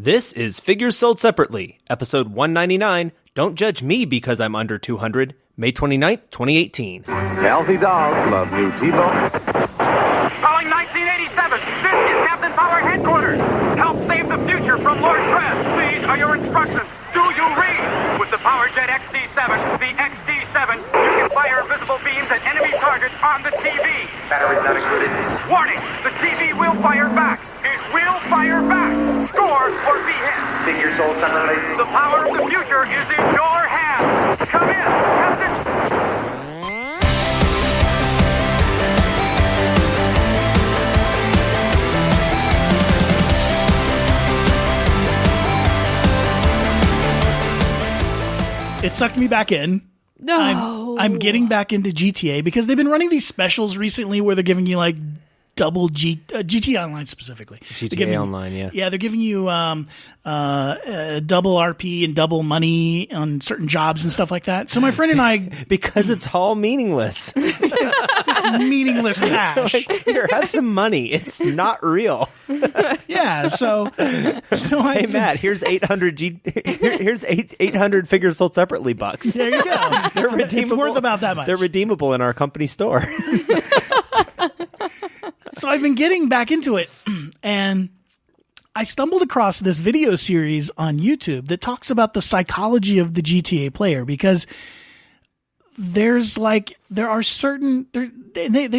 This is Figures Sold Separately, episode 199. Don't judge me because I'm under 200. May 29th, 2018. Healthy dogs love new T-Bone. Calling 1987. This is Captain Power Headquarters. Help save the future from Lord Kress. These are your instructions. Do you read? With the PowerJet XD7, the XD7, you can fire visible beams at enemy targets on the TV. Batteries not included. Warning, the TV will fire back. It will fire back. Score or be hit. Figures sold separately. The power of the future is in your hands. Come in, Captain. It sucked me back in. No. I'm getting back into GTA because they've been running these specials recently where they're giving you like double GTA Online specifically. GTA Online, yeah. Yeah, they're giving you double RP and double money on certain jobs and stuff like that. So my friend and I... Because it's all meaningless. this meaningless cash. Here, have some money. It's not real. Yeah, so Hey, Matt, here's 800 here's 800 Figures Sold Separately bucks. There you go. It's worth about that much. They're redeemable in our company store. So I've been getting back into it, and I stumbled across this video series on YouTube that talks about the psychology of the GTA player, because they've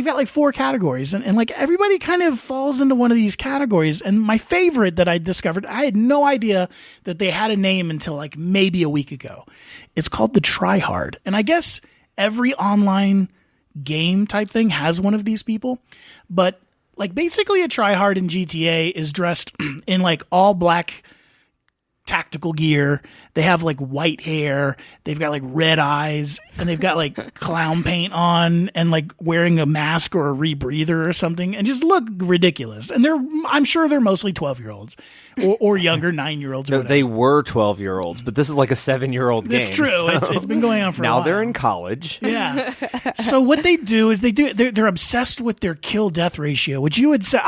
got like 4 categories, and like everybody kind of falls into one of these categories. And my favorite that I discovered, I had no idea that they had a name until like maybe a week ago. It's called the tryhard. And I guess every online game type thing has one of these people, but like basically a tryhard in GTA is dressed in like all black tactical gear. They have like white hair. They've got like red eyes, and they've got like clown paint on, and like wearing a mask or a rebreather or something, and just look ridiculous. And I'm sure they're mostly 12-year-olds or younger, 9-year-olds. No, they were 12-year-olds, but this is like a 7-year-old game. It's true. So. It's been going on for a while. Now they're in college. Yeah. So what they do is they're obsessed with their kill-death ratio, which you had said.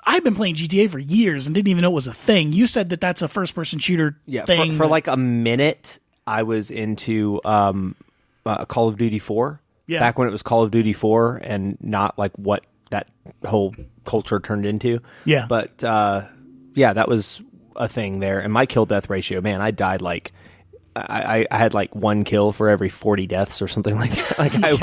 I've been playing GTA for years and didn't even know it was a thing. You said that that's a first-person shooter thing. For like a minute, I was into Call of Duty 4. Yeah. Back when it was Call of Duty 4 and not like what that whole culture turned into. Yeah. But yeah, that was a thing there. And my kill-death ratio, man, I died like... I had like 1 kill for every 40 deaths or something like that. Like I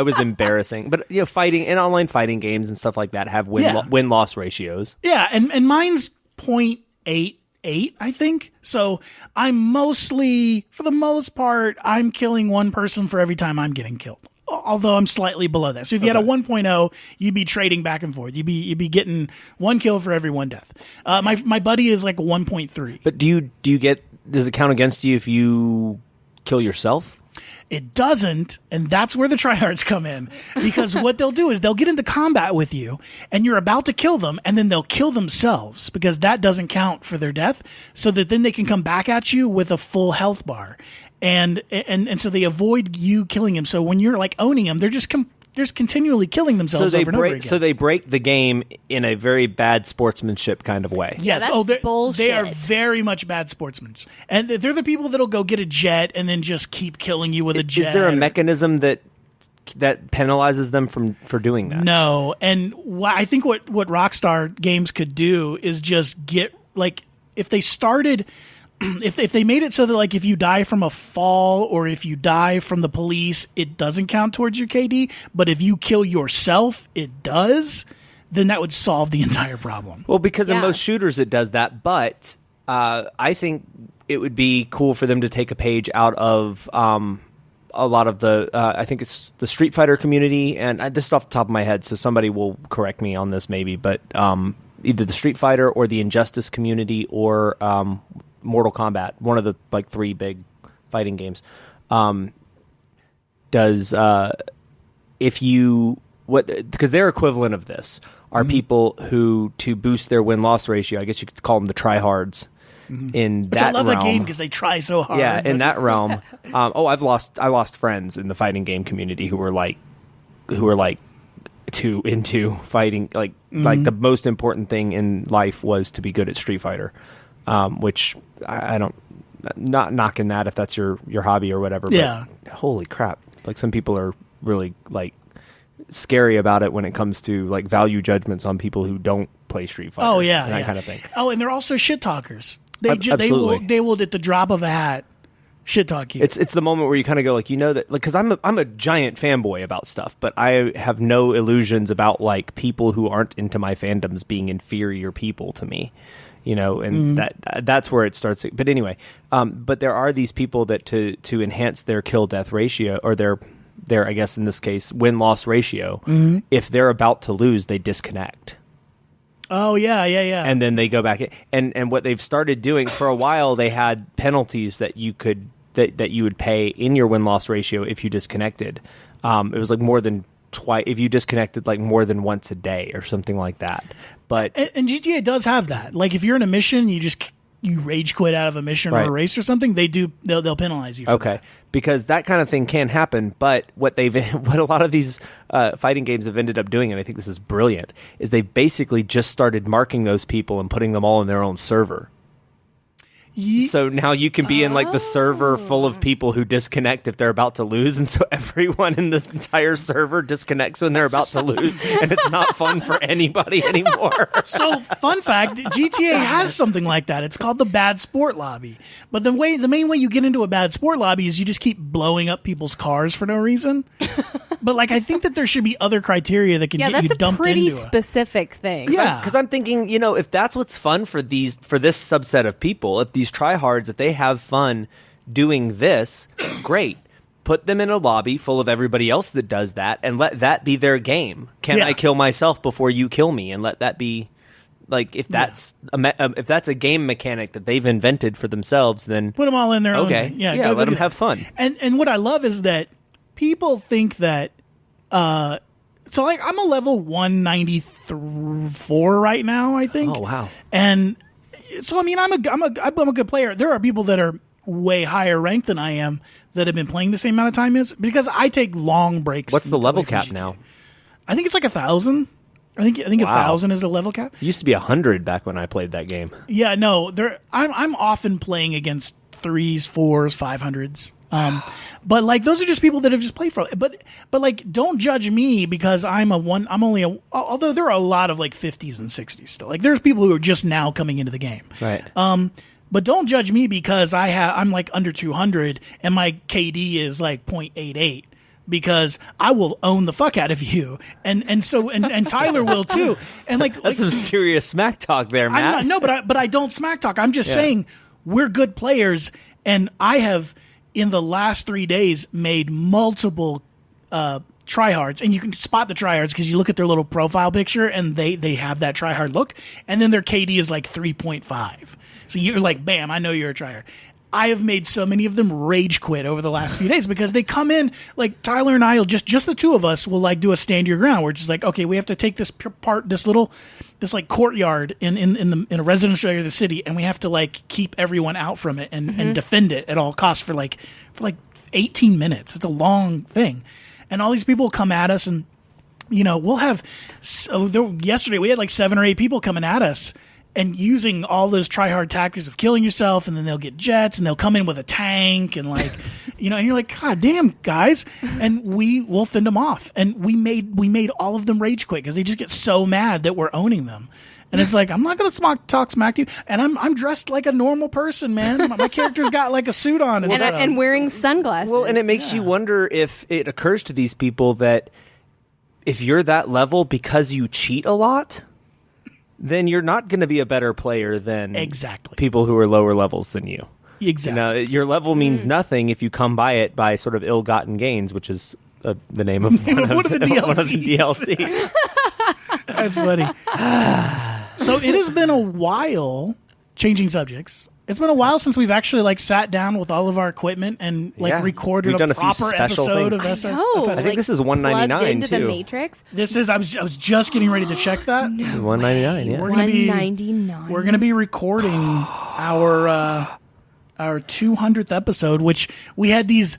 was embarrassing. But you know, fighting in online fighting games and stuff like that have win loss ratios. Yeah, and mine's 0.88, I think. So I'm mostly, for the most part, I'm killing one person for every time I'm getting killed. Although I'm slightly below that. So if you had a 1.0, you'd be trading back and forth. You'd be getting 1 kill for every 1 death. My buddy is like a 1.3. But does it count against you if you kill yourself? It doesn't, and that's where the tryhards come in. Because what they'll do is they'll get into combat with you, and you're about to kill them, and then they'll kill themselves, because that doesn't count for their death, so that then they can come back at you with a full health bar. And so they avoid you killing him. So when you're like owning them, they're just continually killing themselves over and over again. So they break the game in a very bad sportsmanship kind of way. Yes. That's bullshit. They are very much bad sportsmen. And they're the people that'll go get a jet and then just keep killing you with a jet. Is there a mechanism that penalizes them for doing that? No. And I think what Rockstar Games could do is just get, like, if they started... If they made it so that, like, if you die from a fall or if you die from the police, it doesn't count towards your KD, but if you kill yourself, it does, then that would solve the entire problem. Well, because in most shooters it does that, but I think it would be cool for them to take a page out of a lot of the, I think it's the Street Fighter community, and this is off the top of my head, so somebody will correct me on this maybe, but either the Street Fighter or the Injustice community or... Mortal Kombat, one of the like 3 big fighting games, because their equivalent of this are people who, to boost their win-loss ratio, I guess you could call them the tryhards. In Which that I love realm, that game because they try so hard. Yeah, in that realm, I lost friends in the fighting game community who were like into fighting. Like the most important thing in life was to be good at Street Fighter, which I don't. Not knocking that if that's your hobby or whatever. Yeah. But holy crap! Like some people are really like scary about it when it comes to like value judgments on people who don't play Street Fighter. Oh yeah, and that kind of thing. Oh, and they're also shit talkers. They Absolutely. they will at the drop of a hat shit talk you. It's the moment where you kind of go like, you know, that like, because I'm a giant fanboy about stuff, but I have no illusions about like people who aren't into my fandoms being inferior people to me. You know, and that's where it starts. But anyway, but there are these people that to enhance their kill-death ratio, or their I guess in this case, win-loss ratio, if they're about to lose, they disconnect. Oh, yeah. And then they go back in. And what they've started doing, for a while, they had penalties that you could that you would pay in your win-loss ratio if you disconnected. It was like more than twice, if you disconnected like more than once a day or something like that. But and GTA does have that. Like if you're in a mission, you rage quit out of a mission or a race or something, they'll penalize you for that. Because that kind of thing can happen. But what a lot of these fighting games have ended up doing, and I think this is brilliant, is they've basically just started marking those people and putting them all in their own server. So now you can be in like the server full of people who disconnect if they're about to lose, and so everyone in this entire server disconnects when they're about to lose, and it's not fun for anybody anymore. So, fun fact, GTA has something like that. It's called the bad sport lobby. But the main way you get into a bad sport lobby is you just keep blowing up people's cars for no reason. But like, I think that there should be other criteria that can get you dumped into. Yeah, that's a pretty specific thing. Yeah, because I'm thinking, you know, if that's what's fun for this subset of people, if these tryhards, if they have fun doing this, great. Put them in a lobby full of everybody else that does that, and let that be their game. Can I kill myself before you kill me? And let that be, like, if that's a game mechanic that they've invented for themselves, then put them all in their own. Okay, let them have fun. And what I love is that people think that. So like I'm a level 194 right now, I think. Oh wow! And so I mean I'm a good player. There are people that are way higher ranked than I am that have been playing the same amount of time as, because I take long breaks. What's the level cap now? I think it's like 1,000. I think 1,000 is the level cap. It used to be 100 back when I played that game. Yeah, no, I'm often playing against 3s, 4s, 500s. But like those are just people that have just played for. But like don't judge me because although there are a lot of like 50s and 60s still. Like there's people who are just now coming into the game. Right. But don't judge me because I'm like under 200 and my KD is like 0.88. Because I will own the fuck out of you, and Tyler will too, and that's some serious smack talk there, Matt. But I don't smack talk. I'm just saying we're good players, and I have in the last 3 days made multiple tryhards, and you can spot the tryhards because you look at their little profile picture, and they have that tryhard look, and then their KD is like 3.5. So you're like, bam, I know you're a tryhard. I have made so many of them rage quit over the last few days because they come in, like Tyler and I will just the two of us will like do a stand your ground. We're just like, okay, we have to take this like courtyard in a residential area of the city, and we have to like keep everyone out from it and defend it at all costs for like 18 minutes. It's a long thing. And all these people come at us, and you know, we'll have yesterday we had like 7 or 8 people coming at us and using all those try-hard tactics of killing yourself, and then they'll get jets, and they'll come in with a tank, and like, you know, and you're like, God damn, guys, and we'll fend them off, and we made all of them rage quit because they just get so mad that we're owning them, and it's like I'm not gonna talk smack to you, and I'm dressed like a normal person, man. My character's got like a suit on and wearing sunglasses. Well, and it makes you wonder if it occurs to these people that if you're that level because you cheat a lot, then you're not going to be a better player than people who are lower levels than you. Exactly. You know, your level means nothing if you come by it by sort of ill-gotten gains, which is the name of one of the DLCs. That's funny. So it has been a while, changing subjects. It's been a while since we've actually like sat down with all of our equipment and like recorded a proper episode of SS. I think this is $199 into too. The Matrix. This is. I was just getting ready to check that. No. $199. Yeah. We're gonna be recording our 200th episode, which we had these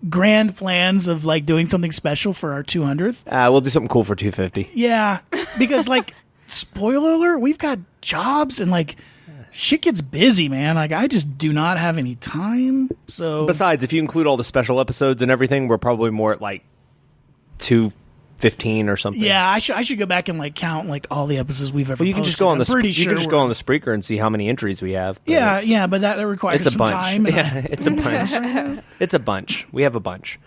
grand plans of like doing something special for our 200th. We'll do something cool for 250. Yeah, because like, spoiler alert, we've got jobs and like shit gets busy, man. Like I just do not have any time. So Besides, if you include all the special episodes and everything, we're probably more at like 215 or something. yeah, I should go back and like count like all the episodes we've ever. Well, you can posted. just go on the I'm pretty you sure can just go we're- on the Spreaker and see how many entries we have. But Yeah, it's- yeah, but that requires It's a some bunch. time. And Yeah, it's a bunch. It's a bunch. We have a bunch.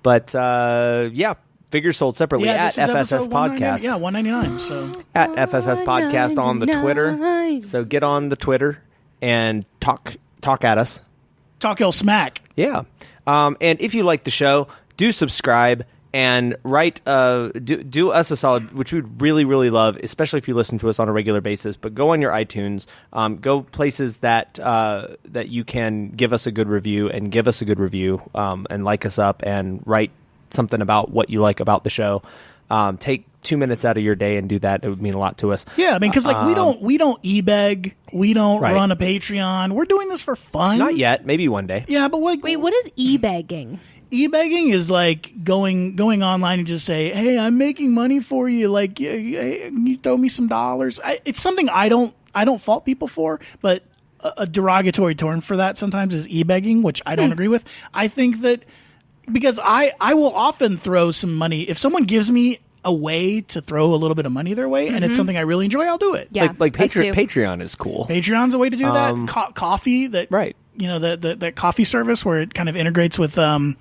But yeah, figures sold separately at this is FSS episode 199. Podcast. Yeah, 199. So At FSS Podcast on the Twitter. So get on the Twitter and talk at us. talk your smack. Yeah. And if you like the show, do subscribe and write. Do us a solid, which we'd really, really love, especially if you listen to us on a regular basis. But go on your iTunes, go places that that you can give us a good review and give us a good review, and like us up and write something about what you like about the show. Take 2 minutes out of your day and do that. It would mean a lot to us. Yeah, I mean, because like we don't e-beg, we don't Right. run a Patreon. We're doing this for fun. Not yet. Maybe one day. Yeah, but like, Wait, what is e-begging? e-begging is like going online and just say, "Hey, I'm making money for you. Like, you throw me some dollars." It's something I don't fault people for, but a derogatory term for that sometimes is e-begging, which I don't agree with. I think that because I will often throw some money if someone gives me a way to throw a little bit of money their way, and it's something I really enjoy, I'll do it. Yeah, Like us too. Patreon is cool. Patreon's a way to do that. Coffee, that Right. You know, that coffee service where it kind of integrates with PayPal,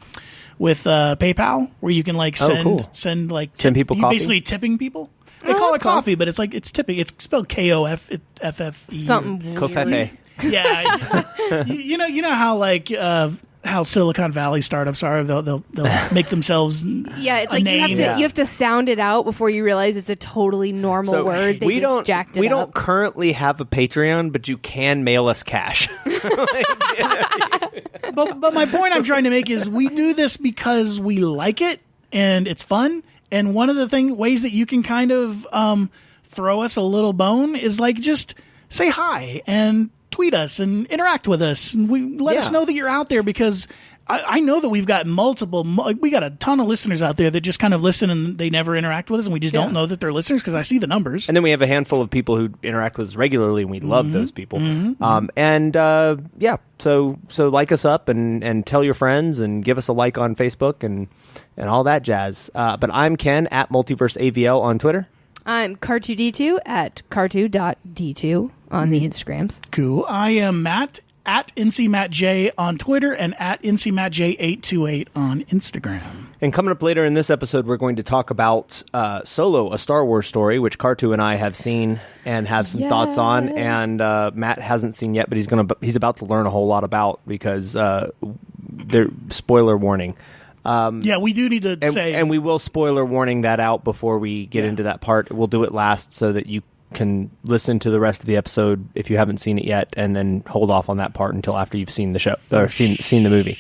where you can like send cool. send like Send people you coffee? basically tipping people. They call it coffee, but it's like it's tipping. It's spelled KOFFE. Something weird. Kofefe. Yeah, you know how like how Silicon Valley startups are. They'll make themselves Yeah, it's a like name. you have to sound it out before you realize it's a totally normal word. They we just don't jacked it we up. don't currently have a Patreon, but you can mail us cash. But my point I'm trying to make is we do this because we like it and it's fun. And one of the ways that you can kind of throw us a little bone is like just say hi and tweet us and interact with us. And let us know that you're out there, because I know that we've got we got a ton of listeners out there that just kind of listen and they never interact with us, and we just don't know that they're listeners because I see the numbers. And then we have a handful of people who interact with us regularly, and we love those people. So like us up and tell your friends and give us a like on Facebook and all that jazz. But I'm Ken at MultiverseAVL on Twitter. I'm Car2D2 at car2.d2 on the Instagrams. Cool. I am Matt at NCMattJ on Twitter and at NCMattJ828 on Instagram. And coming up later in this episode, we're going to talk about Solo, a Star Wars story, which Cartu and I have seen and have some thoughts on, and Matt hasn't seen yet, but he's about to learn a whole lot about, because there spoiler warning. Yeah, we do need to say. And we will spoiler warning that out before we get into that part. We'll do it last so that you can listen to the rest of the episode if you haven't seen it yet, and then hold off on that part until after you've seen the show or seen the movie.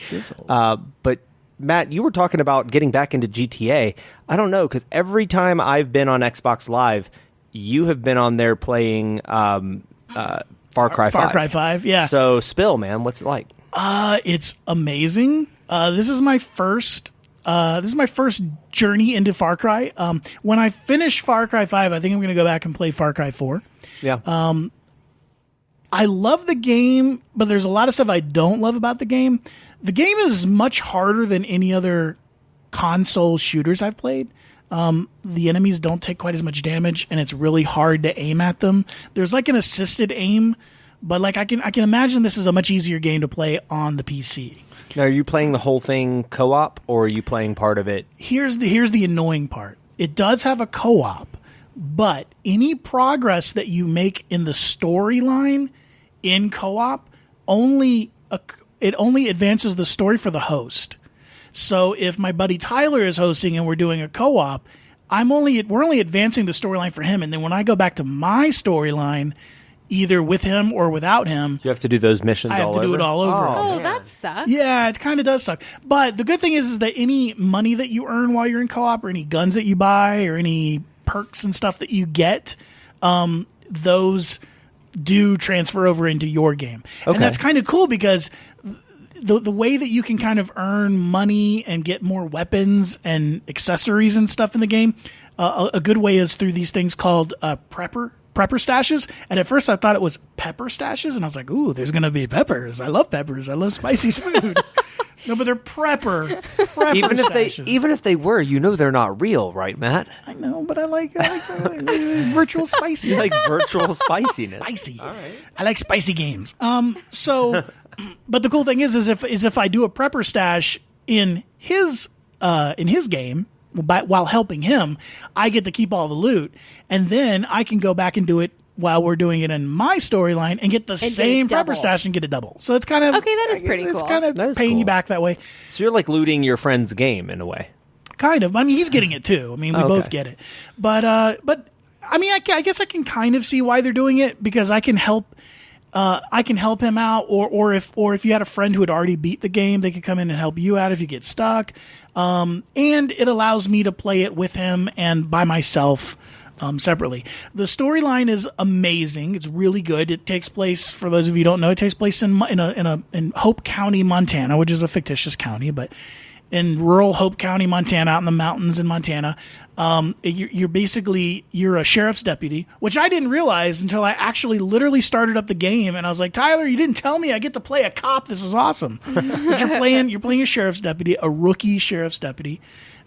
But Matt, you were talking about getting back into GTA. I don't know, because every time I've been on Xbox Live, you have been on there playing Far Cry 5. Far Cry 5, yeah. So spill, man, what's it like? It's amazing. This is my first journey into Far Cry. When I finish Far Cry 5, I think I'm going to go back and play Far Cry 4. Yeah. I love the game, but there's a lot of stuff I don't love about the game. The game is much harder than any other console shooters I've played. The enemies don't take quite as much damage, and it's really hard to aim at them. There's like an assisted aim, but like I can imagine this is a much easier game to play on the PC. Now, are you playing the whole thing co-op, or are you playing part of it? Here's the annoying part. It does have a co-op, but any progress that you make in the storyline in co-op only advances the story for the host. So if my buddy Tyler is hosting and we're doing a co-op, we're only advancing the storyline for him, and then when I go back to my storyline, either with him or without him, You have to do those missions all over? I have to do it all over. Oh, that sucks. Yeah, it kind of does suck. But the good thing is that any money that you earn while you're in co-op, or any guns that you buy, or any perks and stuff that you get, those do transfer over into your game. Okay. And that's kind of cool, because the way that you can kind of earn money and get more weapons and accessories and stuff in the game. A good way is through these things called prepper stashes. And at first I thought it was pepper stashes, and I was like, ooh, there's going to be peppers. I love peppers. I love spicy food. No, but they're prepper stashes. Even if they were, they're not real, right, Matt? I know, but I like virtual spicy. You like virtual spiciness. Spicy. All right. I like spicy games. So, but the cool thing is if I do a prepper stash in his game, while helping him, I get to keep all the loot, and then I can go back and do it while we're doing it in my storyline and get the same prepper stash and get a double. So it's kind of okay. That is pretty cool. It's kind of paying you back that way. So you're like looting your friend's game in a way. Kind of. I mean, he's getting it too. I mean, we both get it. But I mean, I guess I can kind of see why they're doing it, because I can help. I can help him out, or if you had a friend who had already beat the game, they could come in and help you out if you get stuck. And it allows me to play it with him and by myself separately. The storyline is amazing. It's really good. It takes place, for those of you who don't know, it takes place in Hope County, Montana, which is a fictitious county, but in rural Hope County, Montana, out in the mountains in Montana. You're a sheriff's deputy, which I didn't realize until I actually literally started up the game, and I was like, Tyler, you didn't tell me I get to play a cop. This is awesome. But you're playing a sheriff's deputy, a rookie sheriff's deputy,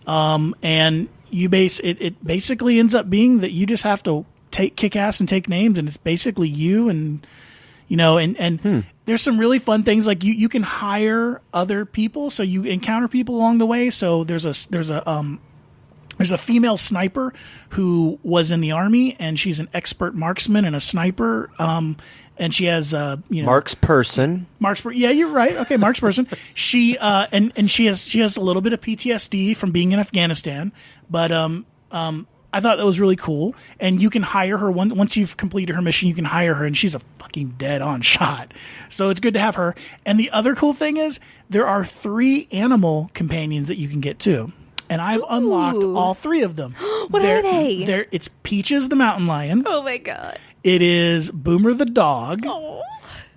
and it basically ends up being that you just have to kick ass and take names, and it's basically you, and there's some really fun things, like you can hire other people, so you encounter people along the way. So there's a female sniper who was in the army, and she's an expert marksman and a sniper. And she has, Marksperson. Yeah, you're right. Okay, marksperson. She and she has a little bit of PTSD from being in Afghanistan, but I thought that was really cool. And you can hire her once you've completed her mission. You can hire her, and she's a fucking dead-on shot. So it's good to have her. And the other cool thing is there are 3 animal companions that you can get too. And I've unlocked all 3 of them. What are they? It's Peaches the mountain lion. Oh my god! It is Boomer the dog. Oh.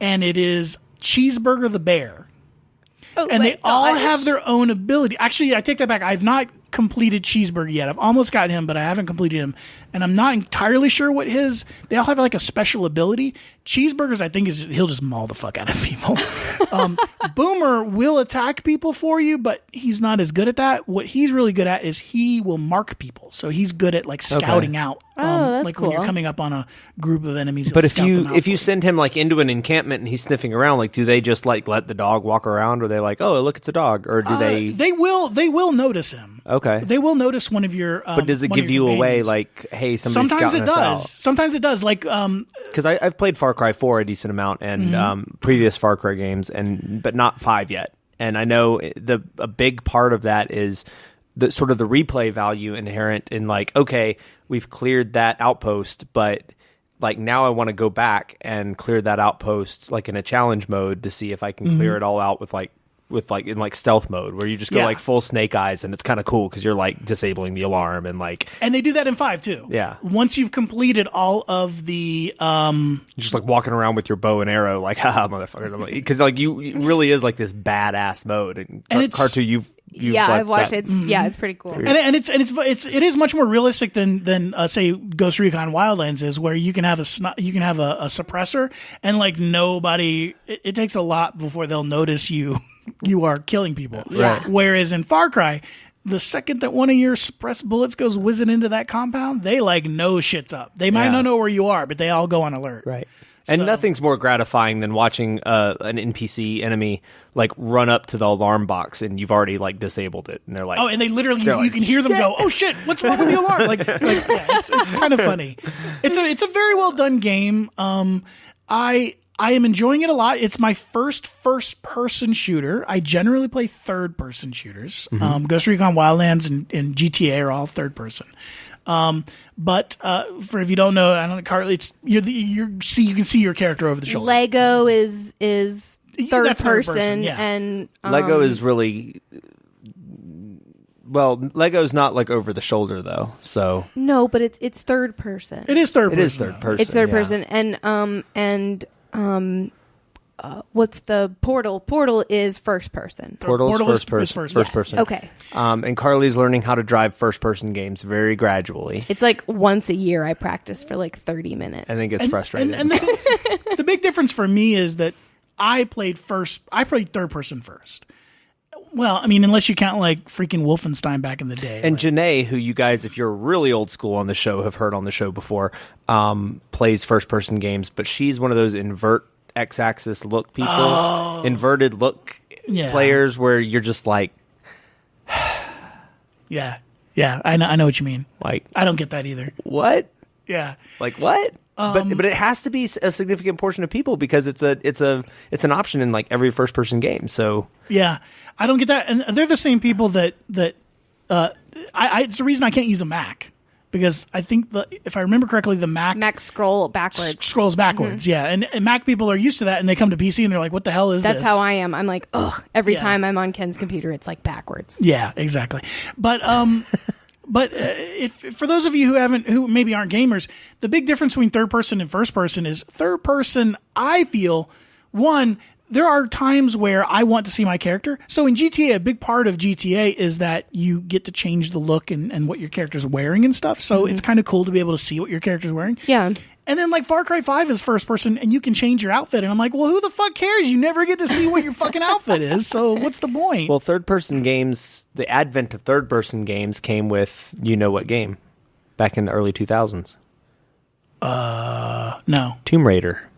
And it is Cheeseburger the bear. Oh and they all gosh. have their own ability. Actually, I take that back. I've not completed Cheeseburger yet. I've almost got him, but I haven't completed him. And I'm not entirely sure what they all have like a special ability. Cheeseburgers, I think, he'll just maul the fuck out of people. Boomer will attack people for you, but he's not as good at that. What he's really good at is he will mark people. So he's good at like scouting out. That's like cool. when you're coming up on a group of enemies. But if you send him like into an encampment and he's sniffing around, like, do they just like let the dog walk around, or they like, oh look, it's a dog, or do they? They will notice him. Okay. They will notice one of your. But does it give you away, like, hey, somebody's scouting us out? Sometimes it does. Like, because I've played Far Cry 4 a decent amount, and previous Far Cry games, but not 5 yet. And I know a big part of that is the sort of the replay value inherent in, like, okay, we've cleared that outpost, but like now I want to go back and clear that outpost like in a challenge mode to see if I can clear it all out with in stealth mode, where you just go like full Snake Eyes, and it's kind of cool because you're like disabling the alarm and they do that in 5 too. Yeah. Once you've completed all of the just like walking around with your bow and arrow, like, haha, motherfucker, because like it really is like this badass mode. And it's Cartoon, you've I've watched it. It's pretty cool. And it is much more realistic than say Ghost Recon Wildlands is, where you can have a suppressor, and like nobody. It takes a lot before they'll notice you are killing people. Yeah. Whereas in Far Cry, the second that one of your suppressed bullets goes whizzing into that compound, they like know shit's up. They might not know where you are, but they all go on alert. Right. And nothing's more gratifying than watching an NPC enemy like run up to the alarm box and you've already like disabled it, and they're like, oh, and they literally you can hear them go, oh shit, what's wrong with the alarm? It's kind of funny. It's a very well done game. I am enjoying it a lot. It's my first person shooter. I generally play third person shooters. Ghost Recon Wildlands and GTA are all third person. But for if you don't know, I don't know, Carly, it's you can see your character over the shoulder. Lego is third person, yeah. and Lego is really Lego's not like over the shoulder though. So no, but it's third person. It is third person. It is third person. It's third yeah. person, and what's the Portal? Portal is first person. Portal's Portal is first first person. Okay. And Carly's learning how to drive first-person games very gradually. It's like once a year I practice for like 30 minutes. I think it's frustrating. And the big difference for me is that I played third person first. Well, I mean, unless you count like freaking Wolfenstein back in the day. And Janae, who you guys, if you're really old school on the show, have heard on the show before, plays first-person games, but she's one of those invert X-axis look people, inverted look players where you're just like... Yeah, I know what you mean. Like, I don't get that either. what? Yeah. Like, what? But it has to be a significant portion of people because it's an option in like every first-person game, so... Yeah, I don't get that, and they're the same people that it's the reason I can't use a Mac because I think if I remember correctly, the Mac scroll backwards. Scrolls backwards. Yeah, and Mac people are used to that, and they come to PC and they're like, "What the hell is this?" That's how I am. I'm like, ugh. Every time I'm on Ken's computer, it's like backwards. Yeah, exactly. But if for those of you who maybe aren't gamers, the big difference between third person and first person is third person. I feel there are times where I want to see my character. So in GTA, a big part of GTA is that you get to change the look and what your character's wearing and stuff. So it's kind of cool to be able to see what your character's wearing. Yeah. And then like Far Cry 5 is first person and you can change your outfit. And I'm like, well, who the fuck cares? You never get to see what your fucking outfit is. So what's the point? Well, third-person games, the advent of third-person games came with what game back in the early 2000s? No. Tomb Raider.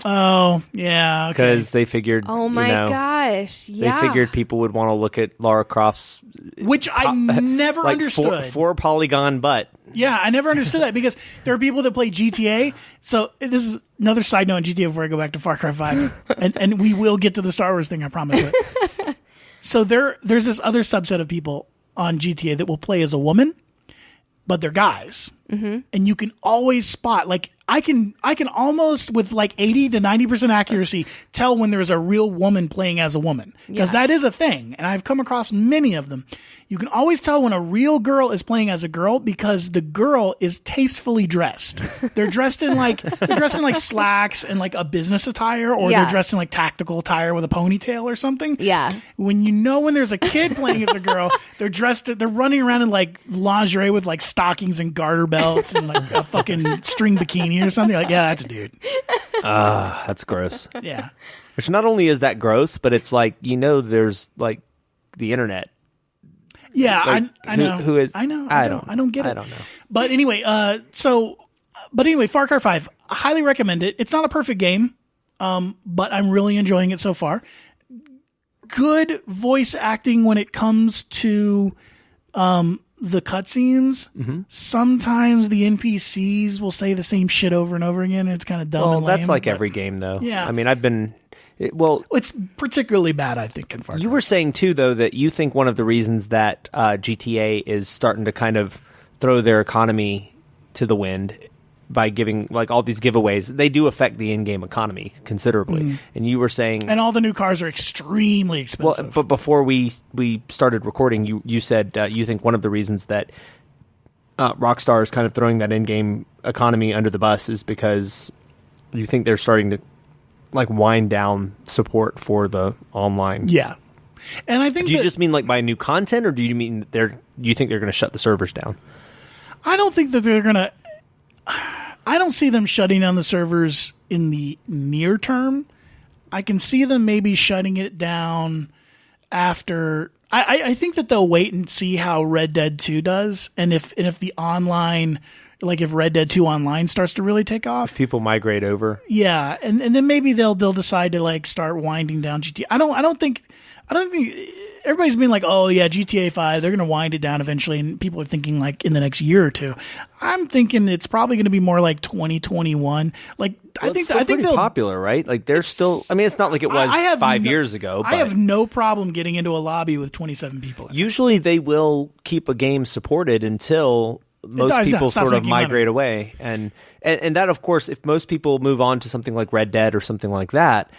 Oh, yeah. Okay. Because they figured, Oh my gosh. Yeah. they figured people would want to look at Lara Croft's Which I never like understood. four polygon butt. Yeah, I never understood that because there are people that play GTA. So this is another side note on GTA before I go back to Far Cry 5. and we will get to the Star Wars thing, I promise. So there's this other subset of people on GTA that will play as a woman, but they're guys. Mm-hmm. And you can always spot, like, I can almost with like 80 to 90% accuracy tell when there's a real woman playing as a woman. Because that is a thing. And I've come across many of them. You can always tell when a real girl is playing as a girl because the girl is tastefully dressed. They're dressed in like slacks and like a business attire, or they're dressed in like tactical attire with a ponytail or something. Yeah. When there's a kid playing as a girl, they're running around in like lingerie with like stockings and garter belts and like a fucking string bikini or something. Like, yeah, that's a dude. That's gross. Yeah. Which not only is that gross, but it's like, there's like the internet. Yeah, Like, I know. Who is? I know. I don't get it. I don't know. But anyway, Far Cry 5, I highly recommend it. It's not a perfect game, but I'm really enjoying it so far. Good voice acting when it comes to the cutscenes. Mm-hmm. Sometimes the NPCs will say the same shit over and over again, and it's kind of dumb. Well, and that's lame, like but every game, though. Yeah. I mean, it's particularly bad, I think, in Far Cry. You were saying, too, though, that you think one of the reasons that GTA is starting to kind of throw their economy to the wind by giving, like, all these giveaways, they do affect the in-game economy considerably. Mm. And you were saying... And all the new cars are extremely expensive. Well, but before we started recording, you said you think one of the reasons that Rockstar is kind of throwing that in-game economy under the bus is because you think they're starting to like wind down support for the online. Yeah. And I think do you just mean like by new content, or do you mean you think they're going to shut the servers down? I don't think that they're going to. I don't see them shutting down the servers in the near term. I can see them maybe shutting it down after. I think that they'll wait and see how Red Dead 2 does, and if the online, like if Red Dead 2 online starts to really take off, if people migrate over, yeah, and then maybe they'll decide to like start winding down GTA. I don't think everybody's been like, oh yeah, GTA 5, they're going to wind it down eventually, and people are thinking like in the next year or two. I'm thinking it's probably going to be more like 2021. Like well, I think they're popular, right? Like they're still. I mean, it's not like it was 5 years ago. But I have no problem getting into a lobby with 27 people. Usually, they will keep a game supported until most people sort of migrate away, and that, of course, if most people move on to something like Red Dead or something like that,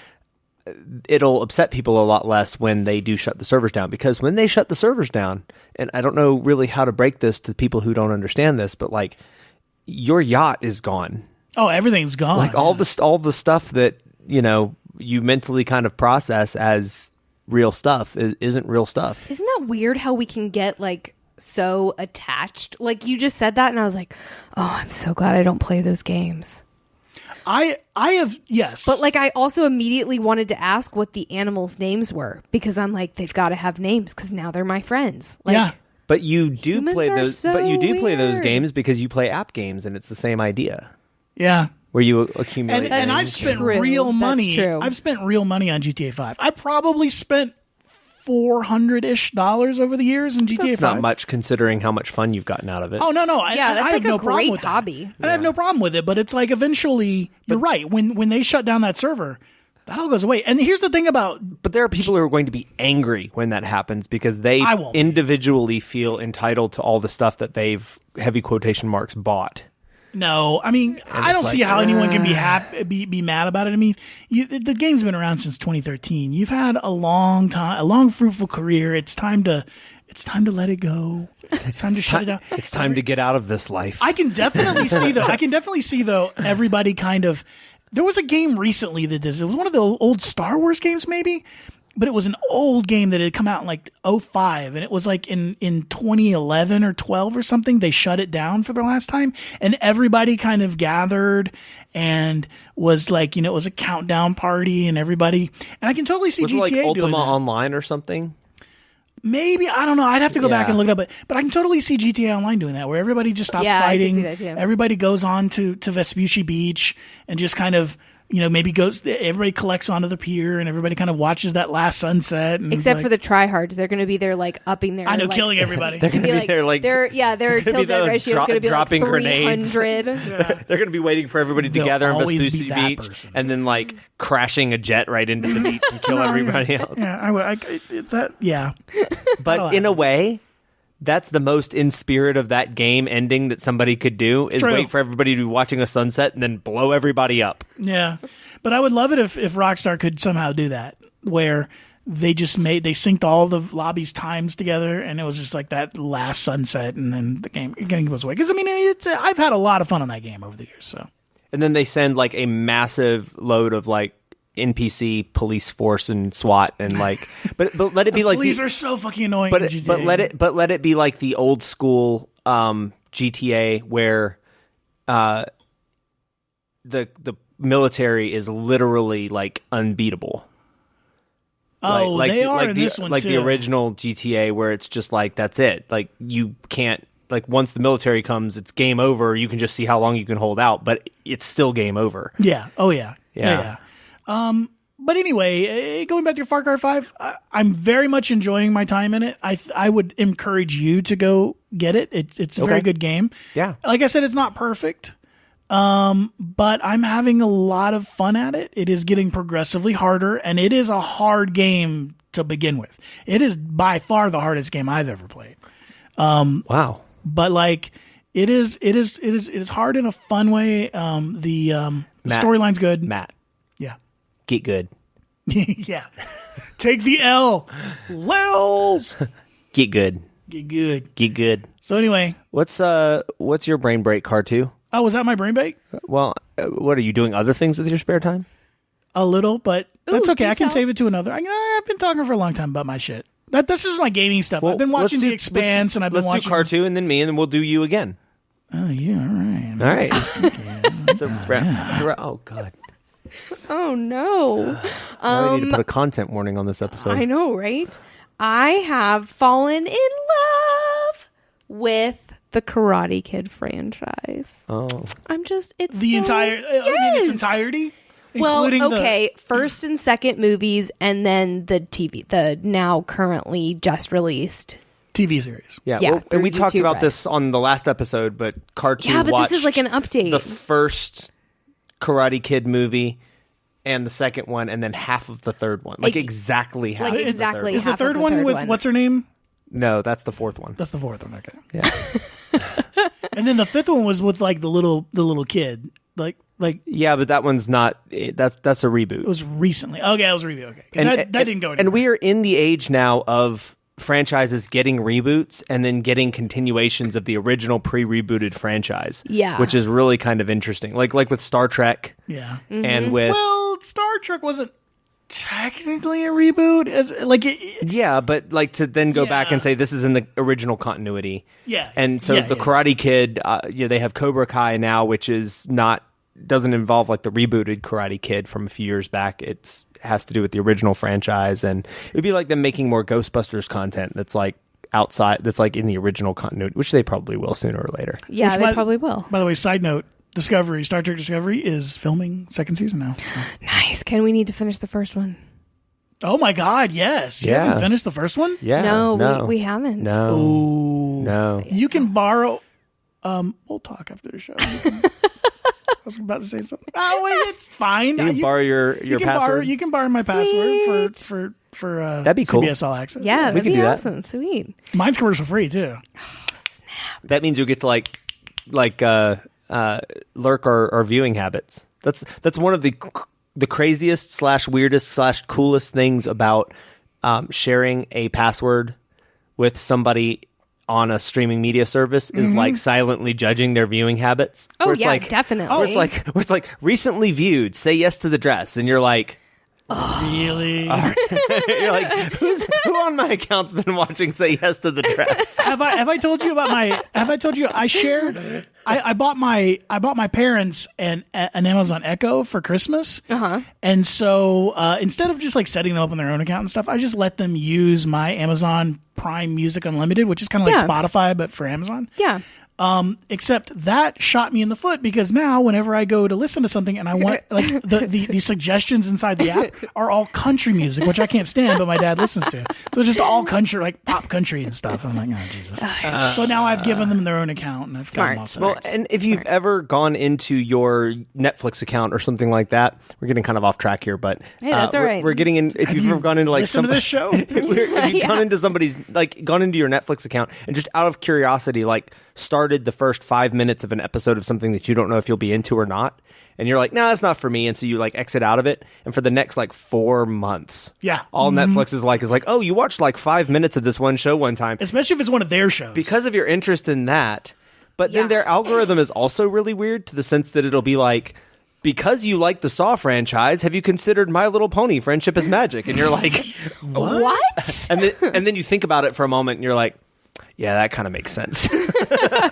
it'll upset people a lot less when they do shut the servers down, because when they shut the servers down, and I don't know really how to break this to people who don't understand this, but like your yacht is gone. Oh, everything's gone. Like all the stuff that, you mentally kind of process as real stuff isn't real stuff. Isn't that weird how we can get like so attached? Like you just said that and I was like, oh, I'm so glad I don't play those games. I have, yes. But like I also immediately wanted to ask what the animals' names were because I'm like, they've got to have names because now they're my friends. Like, yeah. But you do Humans play are those. so But you do play those weird. games because you play app games, and it's the same idea Yeah. where you accumulate. And I've things. spent true. real That's money. true. I've spent real money on GTA 5. I probably spent $400-ish over the years in GTA 5. That's not much considering how much fun you've gotten out of it. Oh no! Yeah, that's I have like a no problem great with that. hobby. I have no problem with it, but it's like eventually, you're right. When they shut down that server, that all goes away. And here's the thing about But there are people who are going to be angry when that happens because they I won't be. individually feel entitled to all the stuff that they've heavy quotation marks bought. no, I mean, I don't it's see like, how anyone can be mad about it. I mean, the game's been around since 2013. You've had a long time, a long fruitful career. It's time to let it go. It's time to shut it down. It's time to get out of this life. I can definitely see though. Everybody kind of. There was a game recently that does. It was one of the old Star Wars games, maybe, but it was an old game that had come out in like 2005, and it was like in 2011 or 12 or something. They shut it down for the last time, and everybody kind of gathered and was like, it was a countdown party, and everybody. And I can totally see Was it GTA like doing Ultima that. Online or something? Maybe, I don't know. I'd have to go back Yeah. and look it up, but I can totally see GTA Online doing that, where everybody just stops Yeah, I can fighting. see that too. Everybody goes on to Vespucci Beach and just kind of, maybe everybody collects onto the pier and everybody kind of watches that last sunset. And Except like, for the tryhards, they're going to be there like upping their. I know, like, killing everybody. They're to going to be there like their gonna kill be death there ratio is going to be like dropping grenades. 300. They're going to be waiting for everybody to They'll gather in always Vespucci be that Beach person. and then like crashing a jet right into the beach and kill everybody else. Yeah. But in a way, that's the most in spirit of that game ending that somebody could do is True. wait for everybody to be watching a sunset and then blow everybody up. Yeah. But I would love it if Rockstar could somehow do that, where they synced all the lobbies' times together, and it was just like that last sunset, and then the game goes away. Because I mean, I've had a lot of fun on that game over the years. So, And then they send like a massive load of like NPC police force and SWAT and like, but let it be like police the, are so fucking annoying. but in GTA. let it be like the old school GTA where the military is literally like unbeatable. Oh, they are like in the, this one like too. the original GTA where it's just like that's it. Like you can't like once the military comes, it's game over. You can just see how long you can hold out, but it's still game over. Yeah. Oh yeah. Yeah. But anyway, going back to Far Cry 5, I'm very much enjoying my time in it. I would encourage you to go get it. It's a very Okay. good game. Yeah. Like I said, it's not perfect. But I'm having a lot of fun at it. It is getting progressively harder, and it is a hard game to begin with. It is by far the hardest game I've ever played. Wow. But like it is hard in a fun way. The Matt. storyline's good. Matt, Yeah. get good. Yeah. Take the L. Lels. Get good. Get good. Get good. So anyway, What's your brain break, Car2? oh, was that my brain bake? Well, what are you doing other things with your spare time? A little, but that's Ooh, okay. I can detail. save it to another. I've been talking for a long time about my shit. This is my gaming stuff. I've been watching The Expanse, and I've been watching. Let's do Car2 and then me, and then we'll do you again. Oh yeah, all right. All right. It's a wrap. Oh God. Oh no. Now I need to put a content warning on this episode. I know, right? I have fallen in love with the Karate Kid franchise. Oh. It's The so- entire in its Yes. entirety. Well, Including okay, first and second movies, and then the now currently just released. the TV series. Yeah. Yeah, Well, through and we talked YouTube about Red. this on the last episode, but Car2 Yeah, but watched this is like an update. the first Karate Kid movie and the second one, and then half of the third one. Like exactly half. like of the exactly third Is one. the third of the one third with one. what's her name? No, that's the fourth one. That's the fourth one. Okay. Yeah. And then the fifth one was with like the little kid. Like Yeah, but that one's not. That's a reboot. it was recently. Okay, it was a review. Okay, 'Cause that didn't go anywhere. And we are in the age now of franchises getting reboots and then getting continuations of the original pre-rebooted franchise. Yeah. Which is really kind of interesting. Like with Star Trek yeah. and with Well, Star Trek wasn't technically a reboot. As like Yeah, but like to then go back Yeah. and say this is in the original continuity. Yeah. And so Yeah, the yeah. Karate Kid, they have Cobra Kai now, which doesn't involve like the rebooted Karate Kid from a few years back. It has to do with the original franchise, and it would be like them making more Ghostbusters content that's like outside, that's like in the original continuity, which they probably will sooner or later. Yeah, Which they by- probably will. By the way, side note: Star Trek Discovery is filming second season now. So. Nice. Can we need to finish the first one? Oh my God! Yes, you Yeah. haven't finished the first one. Yeah, No, we haven't. No, Ooh. no. You can borrow. We'll talk after the show. I was about to say something. Oh, wait, it's fine. You can borrow your password. You can borrow my password for That'd be cool. CBS All Access. Yeah, that'd can be do that. awesome. Sweet. Mine's commercial free too. That means you'll get to like lurk our viewing habits. That's one of the craziest / weirdest / coolest things about sharing a password with somebody on a streaming media service is like silently judging their viewing habits. Oh, Where it's yeah, like, definitely. Where it's like recently viewed, say yes to the dress, and you're like, Really? you're like, who on my account's been watching Say Yes to the Dress? Have I told you about my? Have I told you I shared? I bought my parents an Amazon Echo for Christmas. And so instead of just like setting them up on their own account and stuff, I just let them use my Amazon Prime Music Unlimited, which is kind of like Yeah. Spotify but for Amazon. Yeah. Except that shot me in the foot because now whenever I go to listen to something and I want like the suggestions inside the app are all country music, which I can't stand, but my dad listens to. So it's just all country, like pop country and stuff. I'm like, oh Jesus. So now I've given them their own account and I've got them all set Well, up. and if you've ever gone into your Netflix account or something like that, we're getting kind of off track here, but Hey, that's all right. We're getting in. If you've ever gone into like Listen to this show. if you've gone into somebody's gone into your Netflix account and just out of curiosity started the first 5 minutes of an episode of something that you don't know if you'll be into or not, and you're like, nah, that's not for me, and so you exit out of it, and for the next 4 months, Yeah. all Netflix is like, oh, you watched 5 minutes of this one show one time Especially if it's one of their shows. because of your interest in that. But then Yeah. their algorithm is also really weird to the sense that it'll be like, because you like the Saw franchise, have you considered My Little Pony: Friendship is Magic? And you're like, What? and then you think about it for a moment, and you're like, yeah, that kind of makes sense.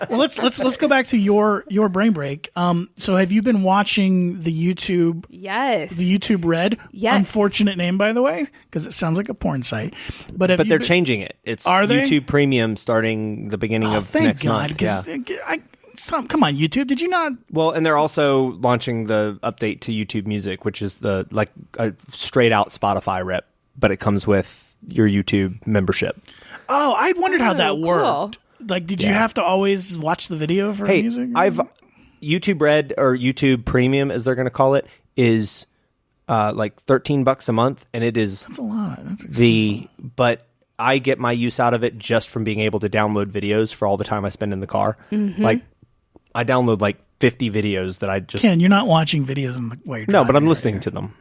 Well, let's go back to your brain break. So have you been watching the YouTube Yes. Red? Yes. Unfortunate name, by the way, because it sounds like a porn site. But But they're changing it. It's Are they? YouTube Premium starting the beginning Oh, of thank next God! month. Yeah. Because come on, YouTube. Did you not? Well, and they're also launching the update to YouTube Music, which is a straight out Spotify rep, but it comes with your YouTube membership. Oh, I wondered how that cool. worked. Did you have to always watch the video for Hey, music? YouTube Red or YouTube Premium, as they're going to call it, is $13 a month, and it is That's a lot. but I get my use out of it just from being able to download videos for all the time I spend in the car. Mm-hmm. I download 50 videos that I just Ken, you're not watching videos in the way. no, but I'm listening to them.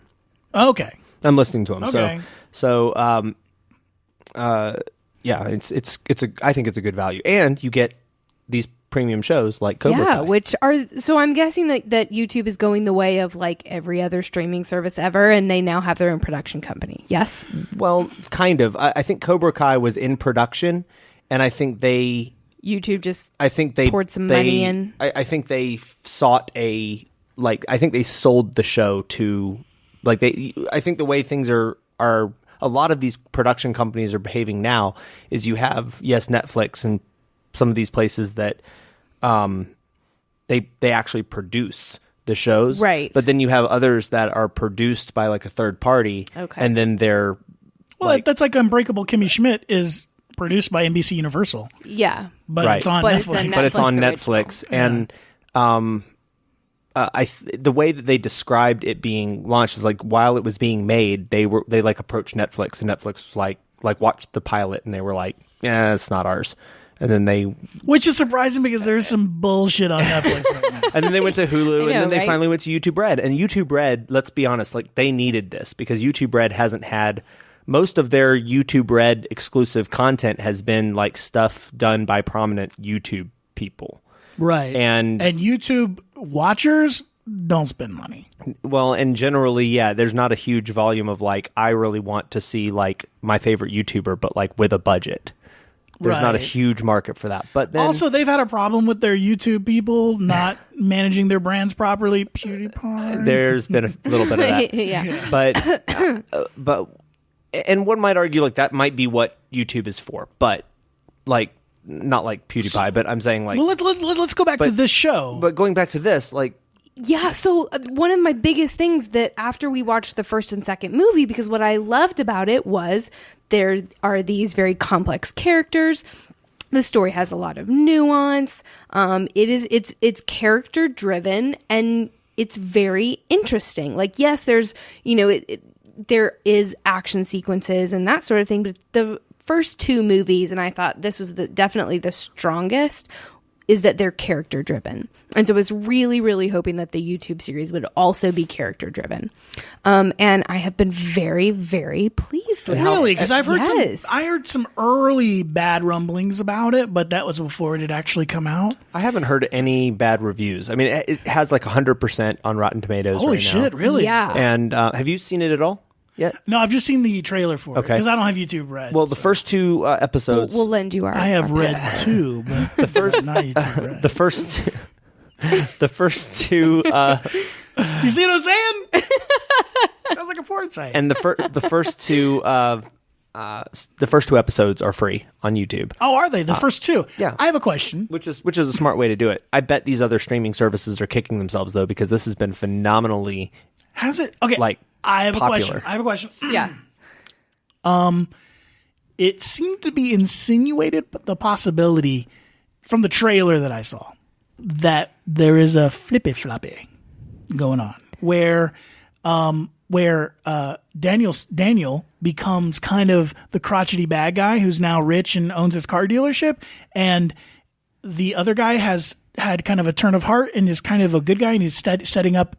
Okay. I'm listening to them. Okay. Yeah, I think it's a good value, and you get these premium shows like Cobra Kai. which are so I'm guessing that YouTube is going the way of every other streaming service ever, and they now have their own production company. Yes. Well, kind of. I think Cobra Kai was in production, and I think they poured some money in. I think they sought I think they sold the show to I think the way things are a lot of these production companies are behaving now is you have Netflix and some of these places that they actually produce the shows, right? But then you have others that are produced by a third party, okay, and then they're that's like Unbreakable Kimmy Schmidt is produced by NBC Universal. Yeah, but right. it's on But Netflix. it's It's on original. Netflix, and the way that they described it being launched is while it was being made, they approached Netflix, and Netflix was like watched the pilot, and they were like, yeah, it's not ours. And then which is surprising because there's some bullshit on Netflix right now. and then they went to Hulu, know, and then they right? finally went to YouTube Red. And YouTube Red, let's be honest, they needed this because YouTube Red hasn't had most of their YouTube Red exclusive content has been stuff done by prominent YouTube people. Right. And YouTube watchers don't spend money. Well, and generally, yeah, there's not a huge volume of like, I really want to see like my favorite YouTuber, but like with a budget. There's not a Right. huge market for that. But then Also, they've had a problem with their YouTube people not managing their brands properly. PewDiePie. there's been a little bit of that. yeah. But and one might argue like that might be what YouTube is for, but like not like PewDiePie, but I'm saying like Well, let's go back to this show. but going back to this, like Yeah, so one of my biggest things that after we watched the first and second movie, because what I loved about it was there are these very complex characters. The story has a lot of nuance. It's character driven and it's very interesting. Like, yes, there's there is action sequences and that sort of thing, but the first two movies, and I thought this was definitely the strongest, is that they're character driven. And so I was really, really hoping that the YouTube series would also be character driven. And I have been very, very pleased with Really? Because I've heard Yes. I heard some early bad rumblings about it, but that was before it had actually come out. I haven't heard any bad reviews. I mean, it has like 100% on Rotten Tomatoes. Holy right shit! now. Really? Yeah. And have you seen it at all yet? No, I've just seen the trailer for it Okay. because I don't have YouTube Red. Well, the first two episodes. We'll lend you our. I have our- Red too, but the first not YouTube Red. the first. The first two, You see what I'm saying? Sounds like a porn site. and the first two episodes are free on YouTube, Oh, are they the first two? yeah. I have a question. which is a smart way to do it. I bet these other streaming services are kicking themselves though, because this has been phenomenally Has it? Okay. like I have popular. a question. Yeah. It seemed to be insinuated the possibility from the trailer that I saw that there is a flippy floppy going on where Daniel becomes kind of the crotchety bad guy who's now rich and owns his car dealership, and the other guy has had kind of a turn of heart and is kind of a good guy, and he's setting up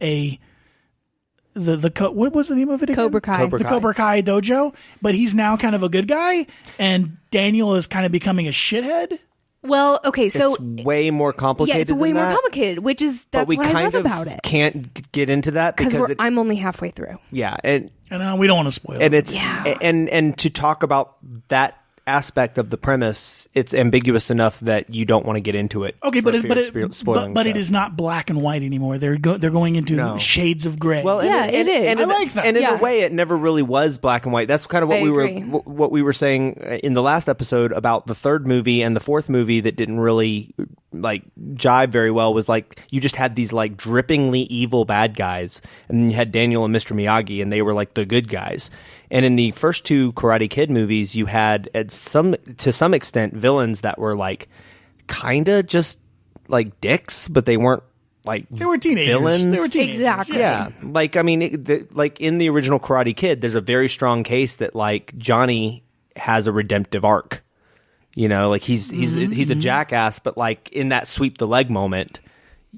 what was the name of it again? Cobra Kai. Cobra The Kai. Cobra Kai dojo, but he's now kind of a good guy, and Daniel is kind of becoming a shithead. Well, okay, so it's way more complicated. yeah, it's way than more that, complicated, which is But that's we what I kind love of about it. can't get into that because Because I'm only halfway through. yeah, and And we don't want to spoil and it. it's Yeah. and to talk about that aspect of the premise, it's ambiguous enough that you don't want to get into it. Okay, for but fear of spoiling but it stuff. is not black and white anymore. They're going into No. shades of gray. Well, Yeah, it is. And I in, like that. And in Yeah. a way, it never really was black and white. That's kind of what I we agree. what we were saying in the last episode about the third movie and the fourth movie that didn't really like jive very well. Was like you just had these like drippingly evil bad guys, and then you had Daniel and Mr. Miyagi, and they were like the good guys. And in the first two Karate Kid movies, you had to some extent villains that were like kind of just like dicks, but they weren't like they were teenagers. villains. They were teenagers. Exactly. Yeah, like I mean, like in the original Karate Kid, there's a very strong case that like Johnny has a redemptive arc. You know, like he's a jackass, but like in that sweep the leg moment,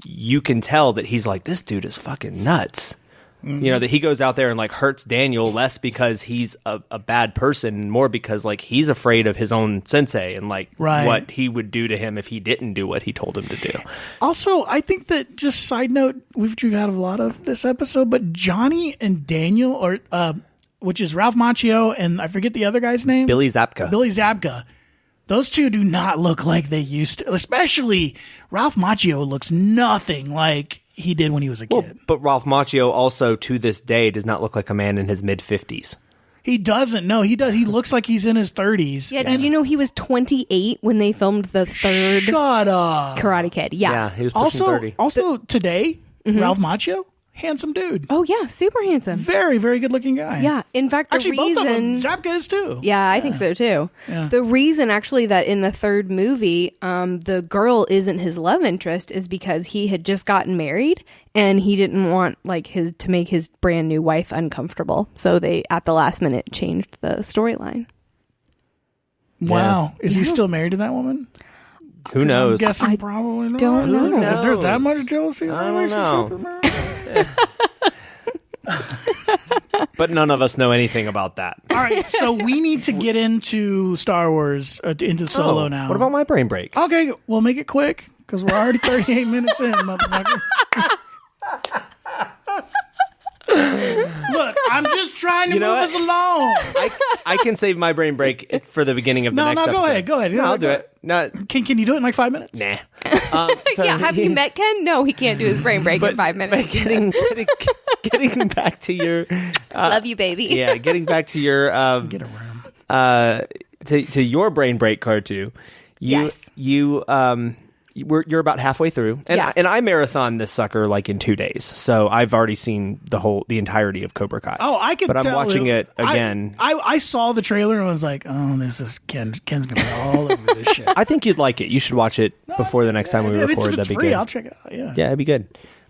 you can tell that he's like, this dude is fucking nuts. You know, that he goes out there and like hurts Daniel less because he's a bad person, more because like he's afraid of his own sensei and like Right. what he would do to him if he didn't do what he told him to do. Also, I think that just side note, we've had a lot of this episode, but Johnny and Daniel, or which is Ralph Macchio and I forget the other guy's name, Billy Zabka. Billy Zabka. Those two do not look like they used to. Especially Ralph Macchio looks nothing like he did when he was a Well, kid. but Ralph Macchio also to this day does not look like a man in his mid-50s. He doesn't. No, he does. He looks like he's in his 30s. Yeah, did you know he was 28 when they filmed the third Shut up. Karate Kid? Yeah. Yeah, he was pushing 30. Also today, Ralph Macchio, handsome dude. Oh yeah, super handsome. Very, very good looking guy. Yeah. In fact, the Actually, both of them. reason. Zabka is too. Yeah, I think so too. Yeah. The reason actually that in the third movie, the girl isn't his love interest is because he had just gotten married and he didn't want like to make his brand new wife uncomfortable. So they at the last minute changed the storyline. Wow. Is he still married to that woman? Who knows? I'm guessing I probably not. don't know. Who If there's that knows? much jealousy in the I don't relationship, know. But none of us know anything about that. All right, so we need to get into Star Wars, into Solo now. What about my brain break? Okay, we'll make it quick because we're already 38 minutes in, motherfucker. Look, I'm just trying to move us along. I can save my brain break for the beginning of the next episode. Go ahead. No, I'll do it. No, Can you do it in like 5 minutes? nah. Yeah, have you met Ken? No, he can't do his brain break in 5 minutes. Getting back to your Love you, baby. yeah, getting back to your Get a room. to your brain break card too. Yes. You're about halfway through, and Yeah. and I marathon this sucker like in 2 days, so I've already seen the entirety of Cobra Kai. Oh, I can. but I'm tell watching it again. I saw the trailer and I was like, oh, this is Ken's gonna be all over this shit. I think you'd like it. You should watch it before the next time we If record. it's That'd be free, good. I'll check it out. Yeah. Yeah, it'd be good.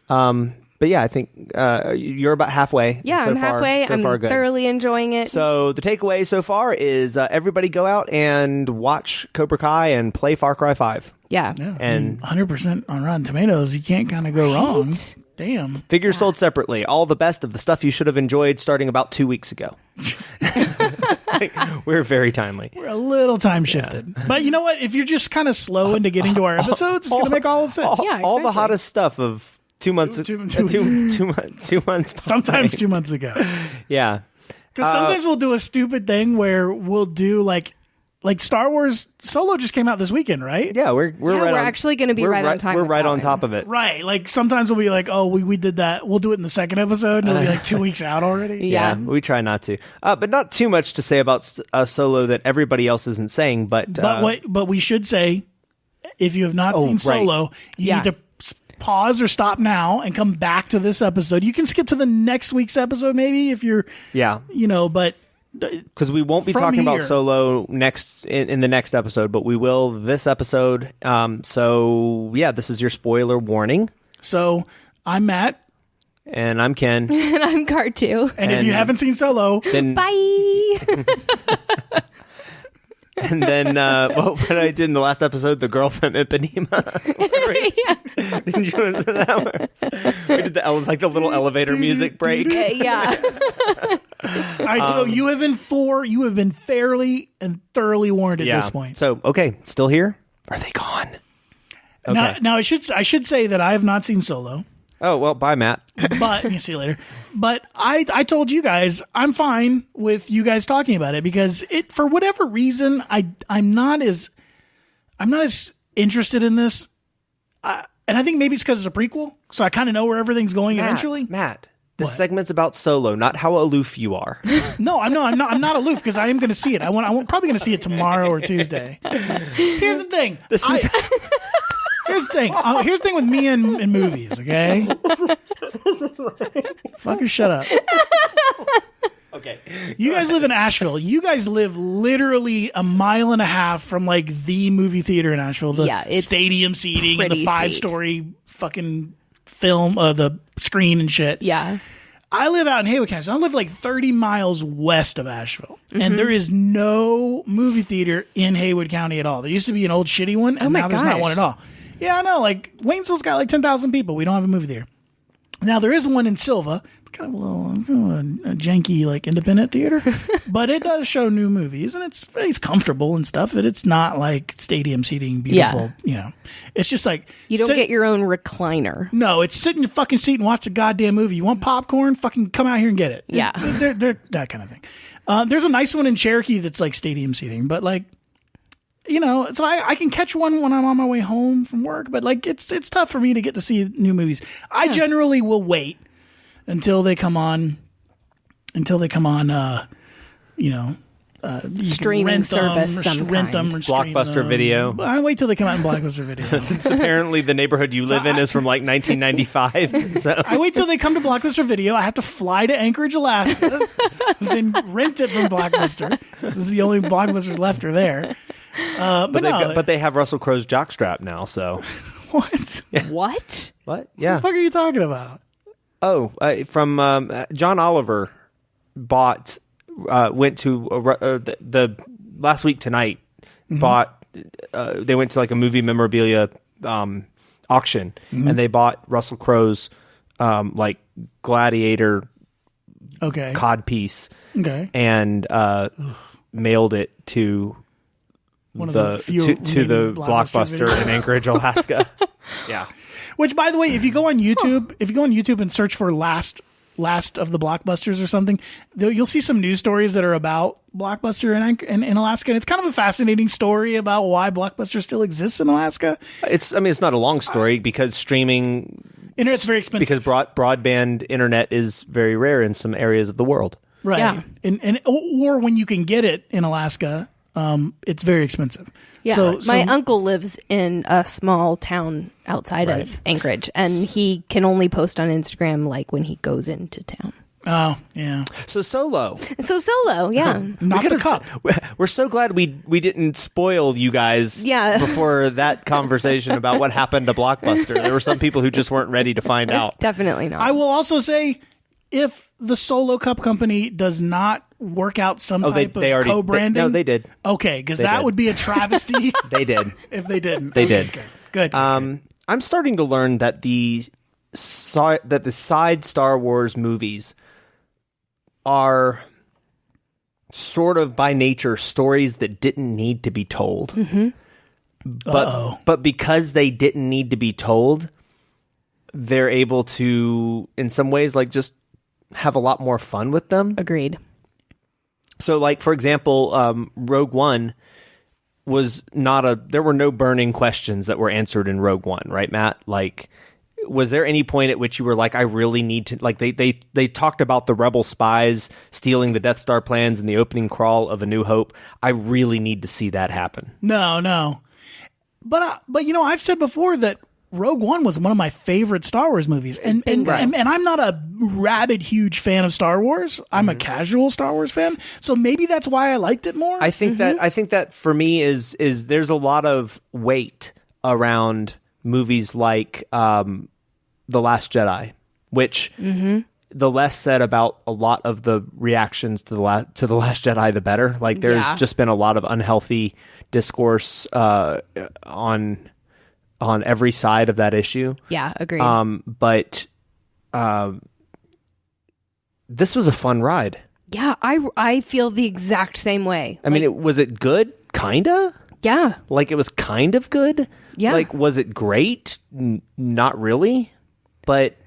But yeah, I think you're about halfway. Yeah, so I'm far, halfway. So I'm far good. thoroughly enjoying it. So the takeaway so far is everybody go out and watch Cobra Kai and play Far Cry 5. yeah. And 100% on Rotten Tomatoes. You can't kind of go wrong. Damn. figures sold separately. All the best of the stuff you should have enjoyed starting about 2 weeks ago. We're very timely. We're a little time shifted. But you know what? If you're just kind of slow into getting to our episodes, it's going to make all the sense. All the exactly. hottest stuff of 2 months. Two 2 months. Sometimes 2 months ago. Yeah. Because sometimes we'll do a stupid thing where we'll do like Star Wars Solo just came out this weekend, right? Yeah, we're Yeah, right we're on, actually gonna be we're right on time We're with right that on one. top of it. Right. Like sometimes we'll be like, oh, we did that. We'll do it in the second episode and it'll be like 2 weeks out already. Yeah. We try not to, but not too much to say about Solo that everybody else isn't saying. But But we should say, if you have not seen right. Solo, you Yeah. need to pause or stop now and come back to this episode. You can skip to the next week's episode maybe if you're, yeah, but because we won't be From talking about here. Solo next in the next episode, but we will this episode. So yeah, this is your spoiler warning, so I'm Matt. and I'm Ken. And I'm Cartu. And if you haven't seen Solo, Then Bye. and then what I did in the last episode, the girl from Ipanema. Didn't you listen to that one? We did the little elevator music break. Yeah. all right, so you have been fairly and thoroughly warned at this point. So okay, still here? Are they gone? Okay. Now I should say that I have not seen Solo, Oh well, bye, Matt. but you see you later. But I told you guys I'm fine with you guys talking about it because it for whatever reason I'm not as interested in this, and I think maybe it's because it's a prequel, so I kind of know where everything's going eventually. Matt, this What? segment's about Solo, not how aloof you are. No, I'm not aloof because I am going to see it. I'm probably going to see it tomorrow or Tuesday. Here's the thing. Here's the thing. Here's the thing with me and movies. Okay. Fucking shut up. Okay. You guys live in Asheville. You guys live literally a mile and a half from like the movie theater in Asheville. The Yeah, it's stadium seating and the pretty 5-story fucking film, the screen and shit. Yeah. I live out in Haywood County, so I live like 30 miles west of Asheville. And there is no movie theater in Haywood County at all. There used to be an old shitty one, and my now there's not gosh. one at all. Yeah, I know. Like, Waynesville's got like 10,000 people. We don't have a movie theater. Now, there is one in Silva. It's kind of a little a janky, like, independent theater. But it does show new movies, and it's comfortable and stuff. But it's not like stadium seating, beautiful. Yeah. It's just like... You don't get your own recliner. No, it's sit in your fucking seat and watch the goddamn movie. You want popcorn? Fucking come out here and get it. Yeah. They're that kind of thing. There's a nice one in Cherokee that's like stadium seating, but like, so I can catch one when I'm on my way home from work, but like it's tough for me to get to see new movies. I generally will wait until they come on. Streaming service rent them or stream Blockbuster them. Video. I wait till they come out in Blockbuster Video. Apparently, the neighborhood you live in is from like 1995. So I wait till they come to Blockbuster Video. I have to fly to Anchorage, Alaska, then rent it from Blockbuster. This is the only Blockbusters left are there. but they have Russell Crowe's jockstrap now. So What? What? what? What Yeah. the fuck are you talking about? Oh, from John Oliver went to the last week tonight. Bought. They went to like a movie memorabilia auction, and they bought Russell Crowe's like gladiator Okay. cod piece Okay. and mailed it to One of the few to the remaining Blockbuster Blockbuster videos. in Anchorage, Alaska. Yeah. Which, by the way, if you go on YouTube, and search for last of the Blockbusters or something, you'll see some news stories that are about Blockbuster in Alaska. And it's kind of a fascinating story about why Blockbuster still exists in Alaska. It's not a long story because streaming, Internet's very expensive. because broadband internet is very rare in some areas of the world. Right. Yeah. And or when you can get it in Alaska, it's very expensive. Yeah, So my uncle lives in a small town outside of Anchorage, and he can only post on Instagram like when he goes into town. Oh, yeah. So Solo. So Solo, yeah. Not the cup. We're so glad we didn't spoil you guys Yeah. before that conversation about what happened to Blockbuster. There were some people who just weren't ready to find out. Definitely not. I will also say, if the Solo Cup company does not work out some type of co-branding. No, they did. Okay, because They that did. would be a travesty They did. if they didn't. They Okay, did. okay. Good. I'm starting to learn that the side Star Wars movies are sort of by nature stories that didn't need to be told. Mm-hmm. But because they didn't need to be told, they're able to, in some ways, like just have a lot more fun with them. Agreed. So, like, for example, Rogue One was there were no burning questions that were answered in Rogue One, right, Matt? Like, was there any point at which you were like, I really need to, like, they talked about the rebel spies stealing the Death Star plans in the opening crawl of A New Hope. I really need to see that happen. No. But I've said before that Rogue One was one of my favorite Star Wars movies, and I'm not a rabid huge fan of Star Wars. I'm a casual Star Wars fan, so maybe that's why I liked it more. I think that for me is there's a lot of weight around movies like The Last Jedi, which the less said about a lot of the reactions to the Last Jedi, the better. Like, there's just been a lot of unhealthy discourse on every side of that issue. Yeah, agreed. But this was a fun ride. Yeah, I feel the exact same way. I mean, was it good? Kinda? Yeah. Like, it was kind of good? Yeah. Like, was it great? Not really. But,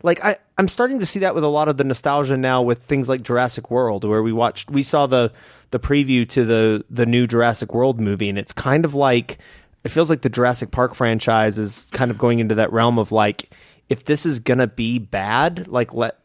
like, I'm starting to see that with a lot of the nostalgia now with things like Jurassic World, where we saw the preview to the new Jurassic World movie, and it's kind of like, it feels like the Jurassic Park franchise is kind of going into that realm of, like, if this is gonna be bad, like, let's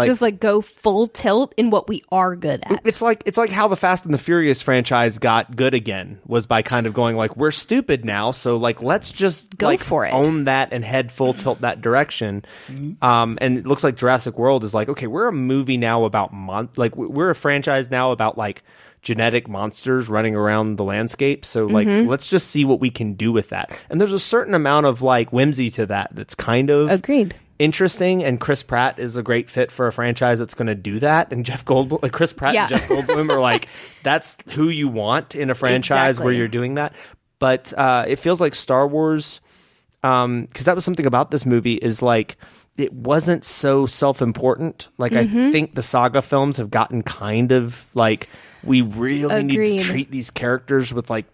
just like go full tilt in what we are good at. It's like how the Fast and the Furious franchise got good again, was by kind of going like, we're stupid now, so like let's just go for it, own that and head full tilt that direction. And it looks like Jurassic World is like, okay, we're a movie now about we're a franchise now about like genetic monsters running around the landscape. So like, let's just see what we can do with that. And there's a certain amount of like whimsy to that that's kind of agreed. Interesting, and Chris Pratt is a great fit for a franchise that's going to do that. And Chris Pratt and Jeff Goldblum are like, that's who you want in a franchise where you're doing that. But it feels like Star Wars, because that was something about this movie, is like, it wasn't so self-important. Like, I think the saga films have gotten kind of like, we really need to treat these characters with like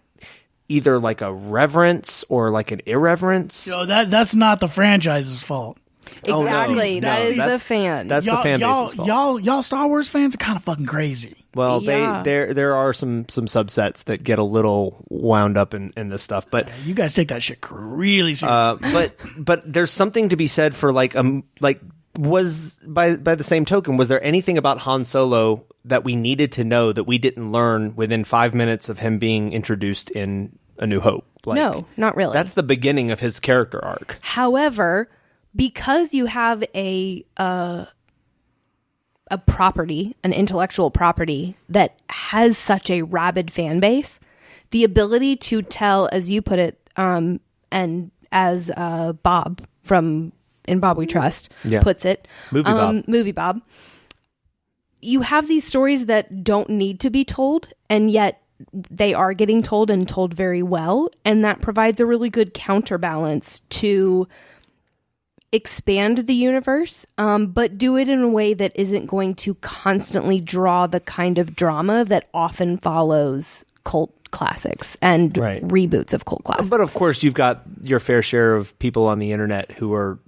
either like a reverence or like an irreverence. Yo, that's not the franchise's fault. Exactly. No, that is that's the fan. That's the fan base's fault. Y'all Star Wars fans are kind of fucking crazy. Well, Yeah. there are some subsets that get a little wound up in this stuff, but You guys take that shit really seriously. but there's something to be said for was by the same token, was there anything about Han Solo that we needed to know that we didn't learn within 5 minutes of him being introduced in A New Hope? Like, no, not really. That's the beginning of his character arc. However, because you have a property, an intellectual property that has such a rabid fan base, the ability to tell, as you put it, and as Bob from In Bob We Trust puts it, Movie Bob, you have these stories that don't need to be told, and yet they are getting told and told very well, and that provides a really good counterbalance to expand the universe, but do it in a way that isn't going to constantly draw the kind of drama that often follows cult classics and Right. reboots of cult classics. But of course, you've got your fair share of people on the internet who are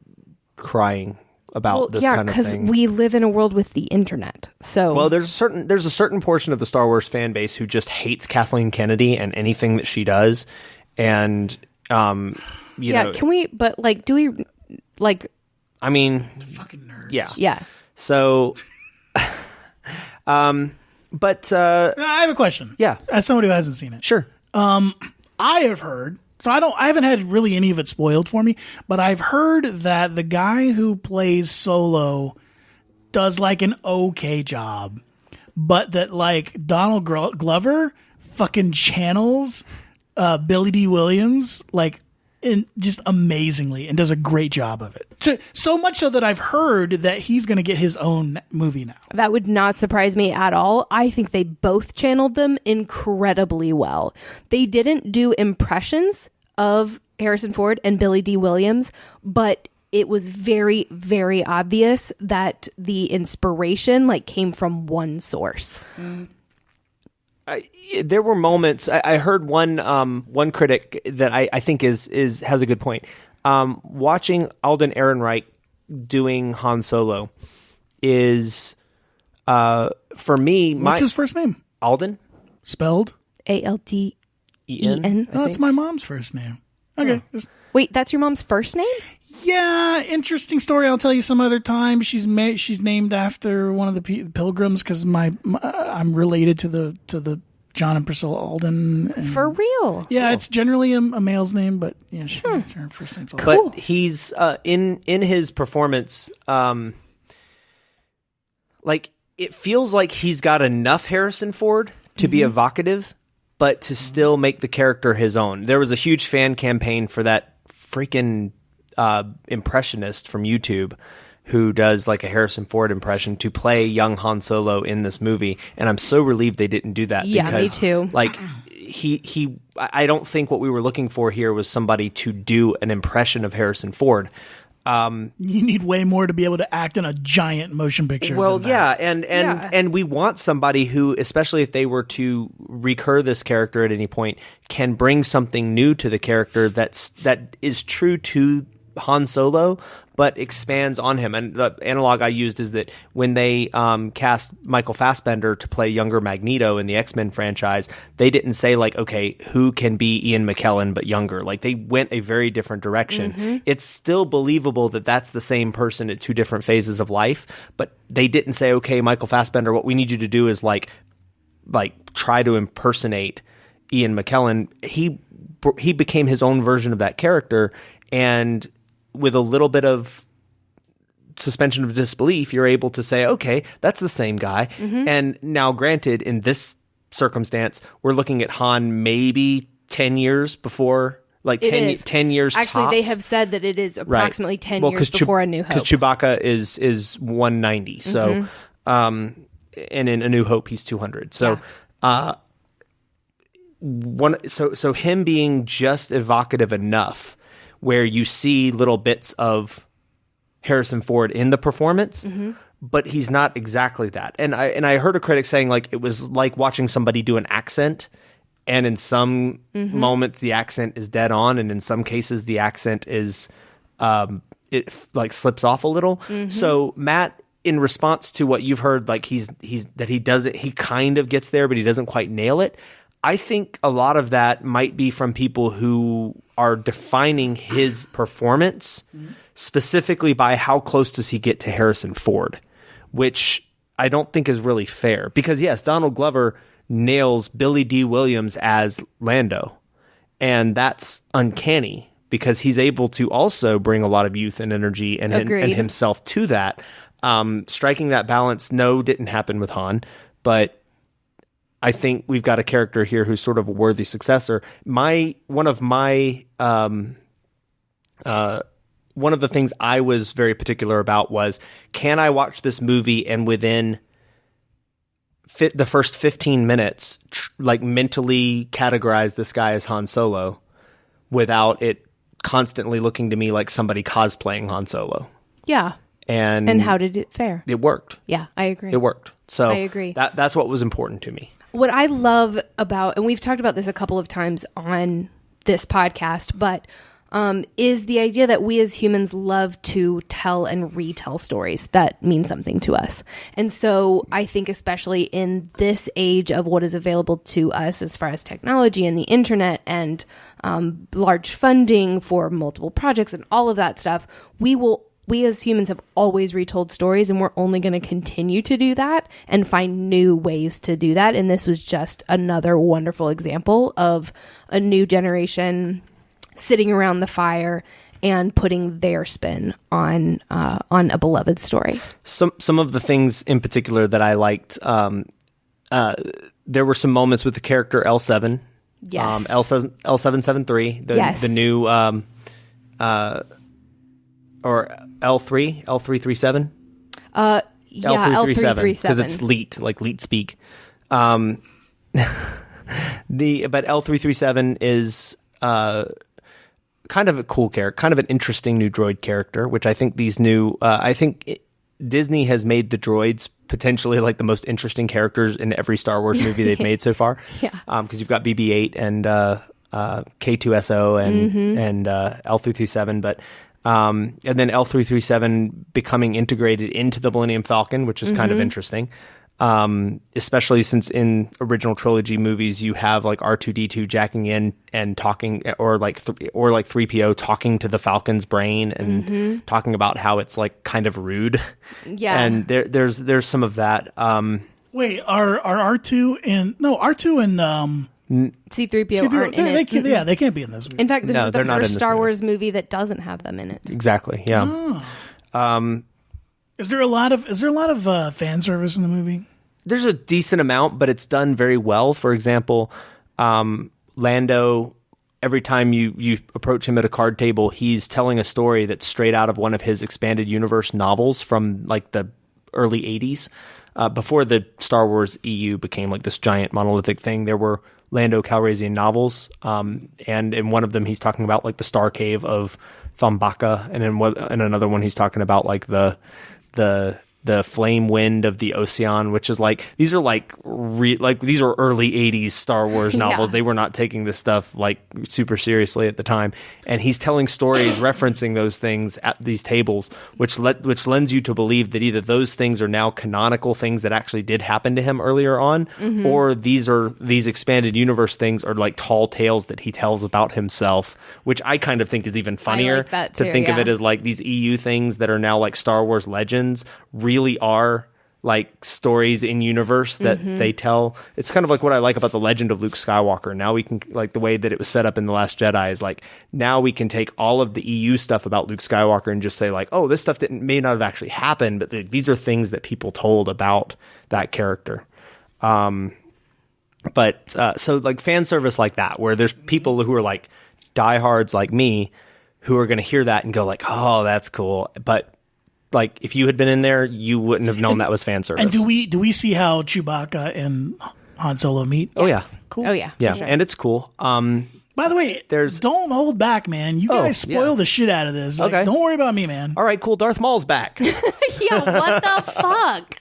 crying about this kind of because thing. we live in a world with the internet. So Well, there's a certain portion of the Star Wars fan base who just hates Kathleen Kennedy and anything that she does, and you know, can we? But like, do we like? I mean, Fucking nerds. yeah. Yeah. So, but I have a question. Yeah. As somebody who hasn't seen it. sure. I have heard, so I haven't had really any of it spoiled for me, but I've heard that the guy who plays Solo does like an okay job, but that like Donald Glover fucking channels Billy D. Williams like just amazingly and does a great job of it. So much so that I've heard that he's going to get his own movie now. That would not surprise me at all. I think they both channeled them incredibly well. They didn't do impressions of Harrison Ford and Billy D. Williams, but it was very, very obvious that the inspiration like came from one source. There were moments. I heard one critic that I think is has a good point. Watching Alden Ehrenreich doing Han Solo is for me. What's his first name? Alden Spelled? ALDEN. Oh, that's my mom's first name. Okay. Wait, that's your mom's first name? Yeah, interesting story. I'll tell you some other time. She's named after one of the pilgrims because I'm related to the John and Priscilla Alden. And, For real? yeah, it's generally a male's name, but yeah, her first name's Alden. But he's in his performance, like it feels like he's got enough Harrison Ford to be evocative, but to still make the character his own. There was a huge fan campaign for that freaking impressionist from YouTube who does like a Harrison Ford impression to play young Han Solo in this movie, and I'm so relieved they didn't do that. Yeah, me because, too. Like I don't think what we were looking for here was somebody to do an impression of Harrison Ford. You need way more to be able to act in a giant motion picture. Well, than that. yeah, and we want somebody who, especially if they were to recur this character at any point, can bring something new to the character that is true to Han Solo, but expands on him. And the analog I used is that when they cast Michael Fassbender to play younger Magneto in the X-Men franchise, they didn't say like, okay, who can be Ian McKellen but younger? Like they went a very different direction. It's still believable that that's the same person at two different phases of life, but they didn't say, okay, Michael Fassbender, what we need you to do is like try to impersonate Ian McKellen. He became his own version of that character, and with a little bit of suspension of disbelief, you're able to say, okay, that's the same guy. And now granted, in this circumstance, we're looking at Han maybe 10 years before, like 10 years Actually, tops. they have said that it is approximately 10 Well, years before A New Hope. Because Chewbacca is 190. So, and in A New Hope, he's 200. So, so him being just evocative enough where you see little bits of Harrison Ford in the performance, but he's not exactly that. And I heard a critic saying like it was like watching somebody do an accent, and in some moments the accent is dead on, and in some cases the accent is it like slips off a little. So Matt, in response to what you've heard, like he kind of gets there, but he doesn't quite nail it. I think a lot of that might be from people who are defining his performance specifically by how close does he get to Harrison Ford, which I don't think is really fair. Because yes, Donald Glover nails Billy D. Williams as Lando, and that's uncanny because he's able to also bring a lot of youth and energy and himself to that. Striking that balance, didn't happen with Han, but I think we've got a character here who's sort of a worthy successor. One of the things I was very particular about was, can I watch this movie and within the first 15 minutes, like mentally categorize this guy as Han Solo without it constantly looking to me like somebody cosplaying Han Solo? Yeah. And how did it fare? It worked. Yeah, I agree. It worked. So I agree. That's what was important to me. What I love about, and we've talked about this a couple of times on this podcast, but is the idea that we as humans love to tell and retell stories that mean something to us. And so I think especially in this age of what is available to us as far as technology and the internet and large funding for multiple projects and all of that stuff, we as humans have always retold stories, and we're only going to continue to do that and find new ways to do that. And this was just another wonderful example of a new generation sitting around the fire and putting their spin on a beloved story. Some of the things in particular that I liked, there were some moments with the character L7. Yes. L773, the new or L337. Yeah, L337 because it's leet, like leet speak. But L337 is kind of a cool character, kind of an interesting new droid character, which I think these new, Disney has made the droids potentially like the most interesting characters in every Star Wars movie they've made so far. Yeah. Because you've got BB-8 and K2SO and L337, but and then L337 becoming integrated into the Millennium Falcon, which is kind of interesting. Especially since in original trilogy movies you have like R2-D2 jacking in and talking, or like 3PO talking to the Falcon's brain and talking about how it's like kind of rude. Yeah, and there's some of that. Wait, are R2 and C-3PO aren't in it. They can't be in this movie. In fact, this is the they're not in first this Star movie. Wars movie that doesn't have them in it. Exactly. Yeah. Is there a lot of fan service in the movie? There's a decent amount, but it's done very well. For example, Lando, every time you approach him at a card table, he's telling a story that's straight out of one of his expanded universe novels from like the early 80s. Before the Star Wars EU became like this giant monolithic thing, there were Lando Calrissian novels, and in one of them he's talking about like the Star Cave of Thambaka, and in another one he's talking about like the flame wind of the Ocean, which is like, these are like these are early 80s Star Wars novels. Yeah. They were not taking this stuff like super seriously at the time, and he's telling stories referencing those things at these tables, which lends you to believe that either those things are now canonical things that actually did happen to him earlier on, or these expanded universe things are like tall tales that he tells about himself, which I kind of think is even funnier that to too, think of yeah. it as like these EU things that are now like Star Wars legends really are like stories in universe that they tell. It's kind of like what I like about the legend of Luke Skywalker. Now we can, like the way that it was set up in The Last Jedi is like, now we can take all of the EU stuff about Luke Skywalker and just say like, oh, this stuff may not have actually happened, but these are things that people told about that character. So like fan service like that, where there's people who are like diehards like me who are going to hear that and go like, oh, that's cool. But like if you had been in there, you wouldn't have known that was fan service. And do we see how Chewbacca and Han Solo meet? Oh yeah, Cool. Oh yeah, yeah, for sure. and it's cool. By the way, don't hold back, man. You guys spoil the shit out of this. Like, Okay. Don't worry about me, man. All right, cool. Darth Maul's back. Yeah, what the fuck?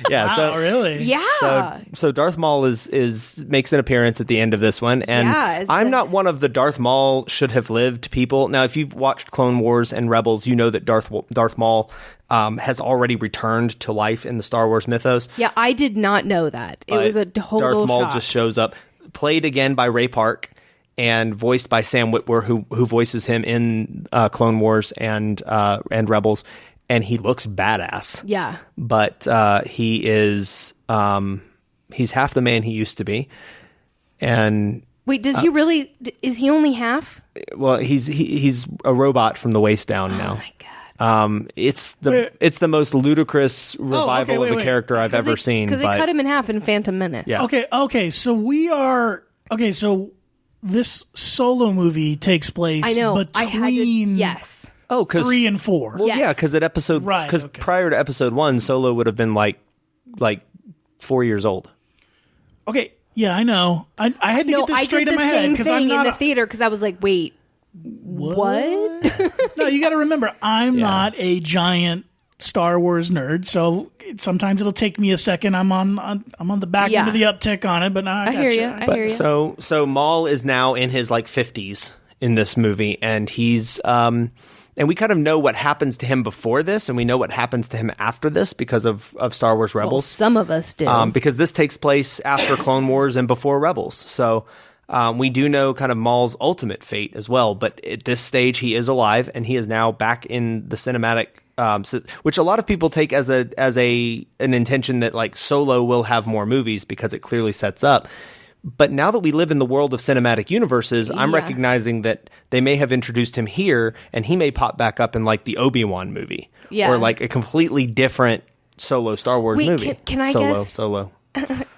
Yeah, Wow, so really? Yeah. So Darth Maul is makes an appearance at the end of this one, and Yeah, I'm not one of the Darth Maul should have lived people. Now, if you've watched Clone Wars and Rebels, you know that Darth Maul has already returned to life in the Star Wars mythos. Yeah, I did not know that. It was a total Darth Maul shock. just shows up, played again by Ray Park, and voiced by Sam Witwer, who voices him in Clone Wars and Rebels, and he looks badass. Yeah. But he is he's half the man he used to be, and Wait, does he really? Is he only half? well, he's a robot from the waist down now. Oh my god. It's the most ludicrous revival of a wait. character I've ever seen. Because they but cut him in half in Phantom Menace. Yeah. Okay. So this Solo movie takes place I know. between I had to. Yes. oh, because 3 and 4. well, Yes. yeah, because Right, okay. prior to episode 1, Solo would have been like 4 years old. Okay, yeah, I know. I had to No, get this I straight did in the my head same because I'm thing in not the theater because I was like, wait, what? No, you got to remember, I'm not a giant Star Wars nerd, so sometimes it'll take me a second. I'm on the back end of the uptick on it, but now I hear you. I hear you. So Maul is now in his like 50s in this movie, and he's and we kind of know what happens to him before this, and we know what happens to him after this because of Star Wars Rebels. Well, some of us do. Because this takes place after Clone Wars and before Rebels. So we do know kind of Maul's ultimate fate as well. But at this stage, he is alive, and he is now back in the cinematic, which a lot of people take as an intention that like Solo will have more movies because it clearly sets up. But now that we live in the world of cinematic universes, I'm recognizing that they may have introduced him here, and he may pop back up in like the Obi-Wan movie, or like a completely different Solo Star Wars movie. Can I guess? Solo.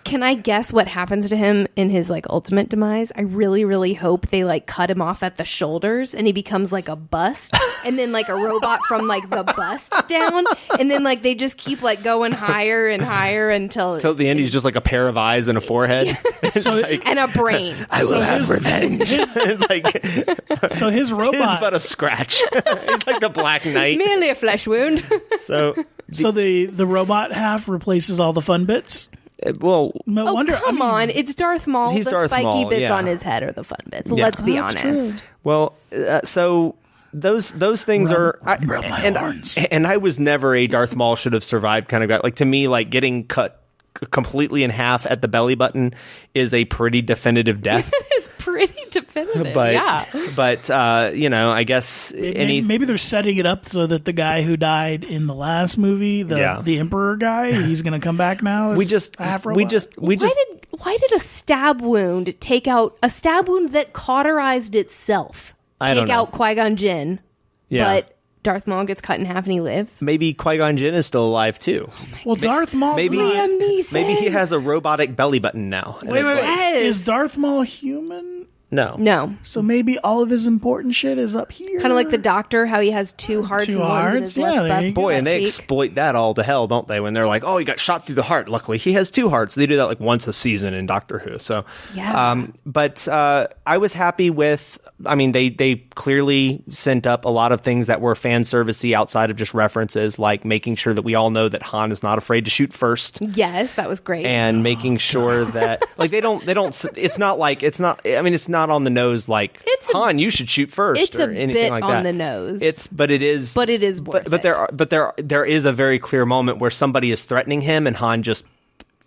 Can I guess what happens to him in his like ultimate demise? I really, really hope they like cut him off at the shoulders and he becomes like a bust, and then like a robot from like the bust down, and then like they just keep like going higher and higher until the end. He's just like a pair of eyes and a forehead, and a brain. I will have revenge. It's like so his robot is but a scratch. He's like the Black Knight, merely a flesh wound. So the robot half replaces all the fun bits. Well, no wonder. Come on, it's Darth Maul. He's the Darth spiky Maul, bits yeah. on his head are the fun bits. Let's be honest. True. Well, so those things Rub my and horns. I was never a Darth Maul should have survived kind of guy. Like to me, like getting cut completely in half at the belly button is a pretty definitive death. It is pretty definitive. But yeah. I guess maybe they're setting it up so that the guy who died in the last movie, the Emperor guy, he's going to come back now. Why did a stab wound take out a stab wound that cauterized itself? Take out Qui-Gon Jinn, but Darth Maul gets cut in half and he lives. Maybe Qui-Gon Jinn is still alive too. Darth Maul. Maybe he has a robotic belly button now. Wait. Is Darth Maul human? No. So maybe all of his important shit is up here. Kind of like the Doctor, how he has two hearts and one's in his left Boy, and they cheek. exploit that all to hell, don't they? When they're like, oh, he got shot through the heart. Luckily, he has two hearts. They do that like once a season in Doctor Who. So, but I was happy with. I mean, they clearly sent up a lot of things that were fan servicey outside of just references, like making sure that we all know that Han is not afraid to shoot first. Yes, that was great. And making sure that like they don't. It's not like it's not. I mean, it's not on the nose like Han. You should shoot first. It's or a anything bit like on that. the nose. But it is worth it. There is a very clear moment where somebody is threatening him and Han just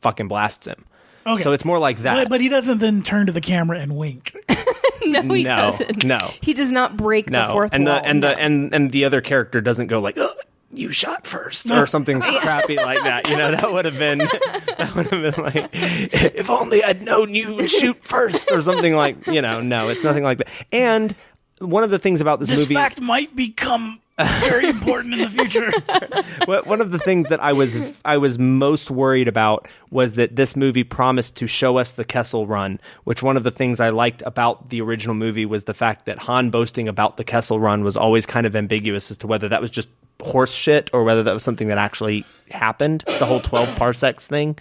fucking blasts him. Okay. So it's more like that. But he doesn't then turn to the camera and wink. No, he doesn't. No, he does not break the fourth and wall. And the other character doesn't go like, you shot first or something crappy like that. You know, that would have been like, if only I'd known you would shoot first or something like, no, it's nothing like that. And one of the things about this movie, this fact might become very important in the future. One of the things that I was most worried about was that this movie promised to show us the Kessel Run, which one of the things I liked about the original movie was the fact that Han boasting about the Kessel Run was always kind of ambiguous as to whether that was just horse shit or whether that was something that actually happened, the whole 12 parsecs thing.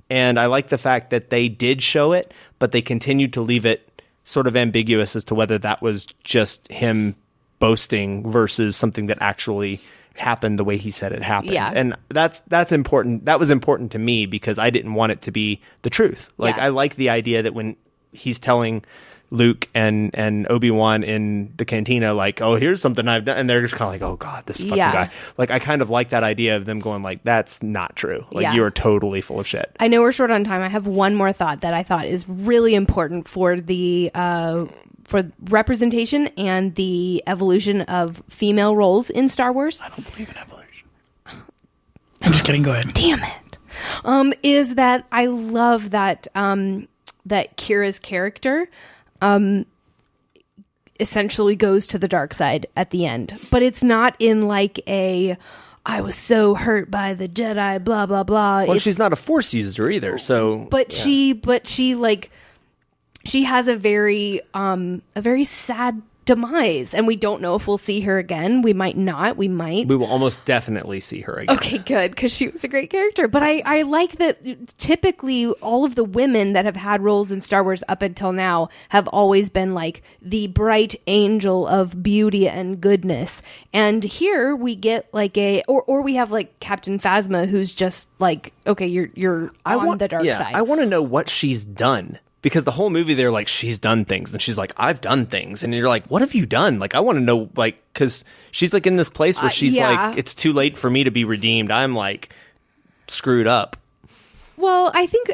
And I like the fact that they did show it, but they continued to leave it sort of ambiguous as to whether that was just him boasting versus something that actually happened the way he said it happened. Yeah. And that's important. That was important to me because I didn't want it to be the truth. Like I like the idea that when he's telling Luke and Obi-Wan in the cantina, like, oh, here's something I've done, and they're just kind of like, oh god, this fucking guy. Like I kind of like that idea of them going like, that's not true. Like you are totally full of shit. I know we're short on time. I have one more thought that I thought is really important for the for representation and the evolution of female roles in Star Wars. I don't believe in evolution. I'm just kidding. Go ahead. Damn it. Is that I love that that Kira's character essentially goes to the dark side at the end, but it's not in like a I was so hurt by the Jedi blah blah blah. Well, she's not a Force user either, so she like she has a very sad demise, and we don't know if we'll see her again. We might not. We might. We will almost definitely see her again. Okay, good, because she was a great character. But I like that typically all of the women that have had roles in Star Wars up until now have always been like the bright angel of beauty and goodness. And here we get like or we have like Captain Phasma, who's just like, okay, you're on the dark side. I want to know what she's done. Because the whole movie, they're like, she's done things. And she's like, I've done things. And you're like, what have you done? Like, I want to know, like, because she's like in this place where she's like, it's too late for me to be redeemed. I'm like screwed up. Well, I think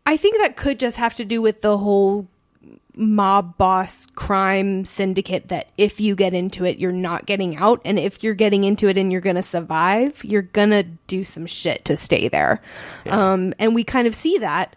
that could just have to do with the whole mob boss crime syndicate, that if you get into it, you're not getting out. And if you're getting into it and you're going to survive, you're going to do some shit to stay there. Yeah. And we kind of see that.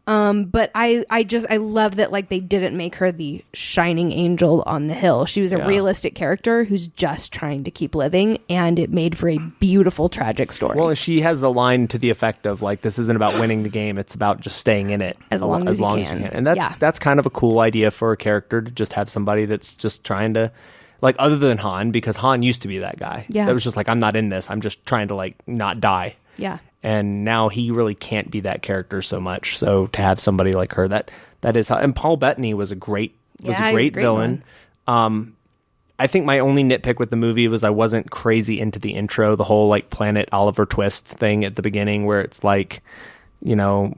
But I love that, like, they didn't make her the shining angel on the hill. She was a realistic character who's just trying to keep living, and it made for a beautiful, tragic story. Well, she has the line to the effect of, like, this isn't about winning the game, it's about just staying in it as long as you can. And that's kind of a cool idea for a character, to just have somebody that's just trying to, like, other than Han, because Han used to be that guy. Yeah. That was just like, I'm not in this, I'm just trying to, like, not die. Yeah. And now he really can't be that character so much. So to have somebody like her, that is how. And Paul Bettany was a great villain. I think my only nitpick with the movie was I wasn't crazy into the intro, the whole like Planet Oliver Twist thing at the beginning, where it's like, you know,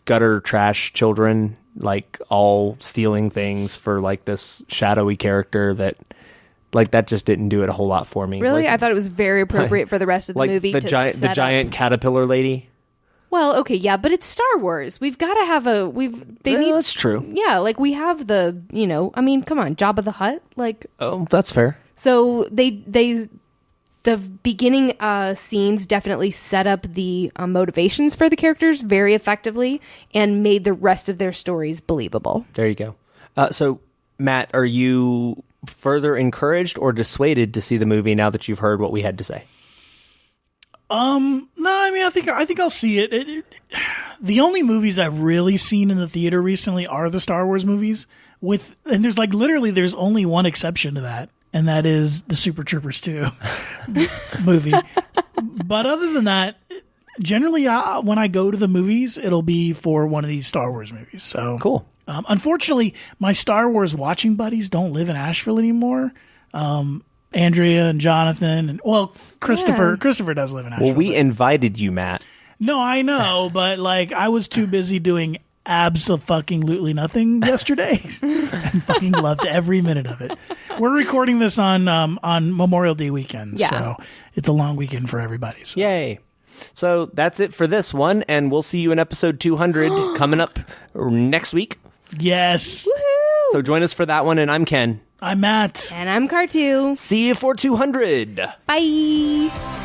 gutter trash children like all stealing things for like this shadowy character that. Like, that just didn't do it a whole lot for me. Really? Like, I thought it was very appropriate for the rest of the movie. The giant caterpillar lady. Well, okay, yeah, but it's Star Wars. We've got to have that's true. Yeah, like we have the, you know, I mean, come on, Jabba the Hutt, like. Oh, that's fair. So the beginning scenes definitely set up the motivations for the characters very effectively and made the rest of their stories believable. There you go. So, Matt, are you further encouraged or dissuaded to see the movie now that you've heard what we had to say? No, I mean, I think I'll see it. The only movies I've really seen in the theater recently are the Star Wars movies, and there's like literally there's only one exception to that, and that is the Super Troopers 2 movie. But other than that, generally when I go to the movies, it'll be for one of these Star Wars movies. So cool. Unfortunately, my Star Wars watching buddies don't live in Asheville anymore. Andrea and Jonathan, and Christopher. Yeah. Christopher does live in Asheville. Well, we invited you, Matt. No, I know, but like I was too busy doing abso-fucking-lutely nothing yesterday, and fucking loved every minute of it. We're recording this on Memorial Day weekend, so it's a long weekend for everybody. So. Yay! So that's it for this one, and we'll see you in episode 200 coming up next week. Yes. Woohoo! So join us for that one, and I'm Ken. I'm Matt. And I'm Cartu. See you for 200. Bye.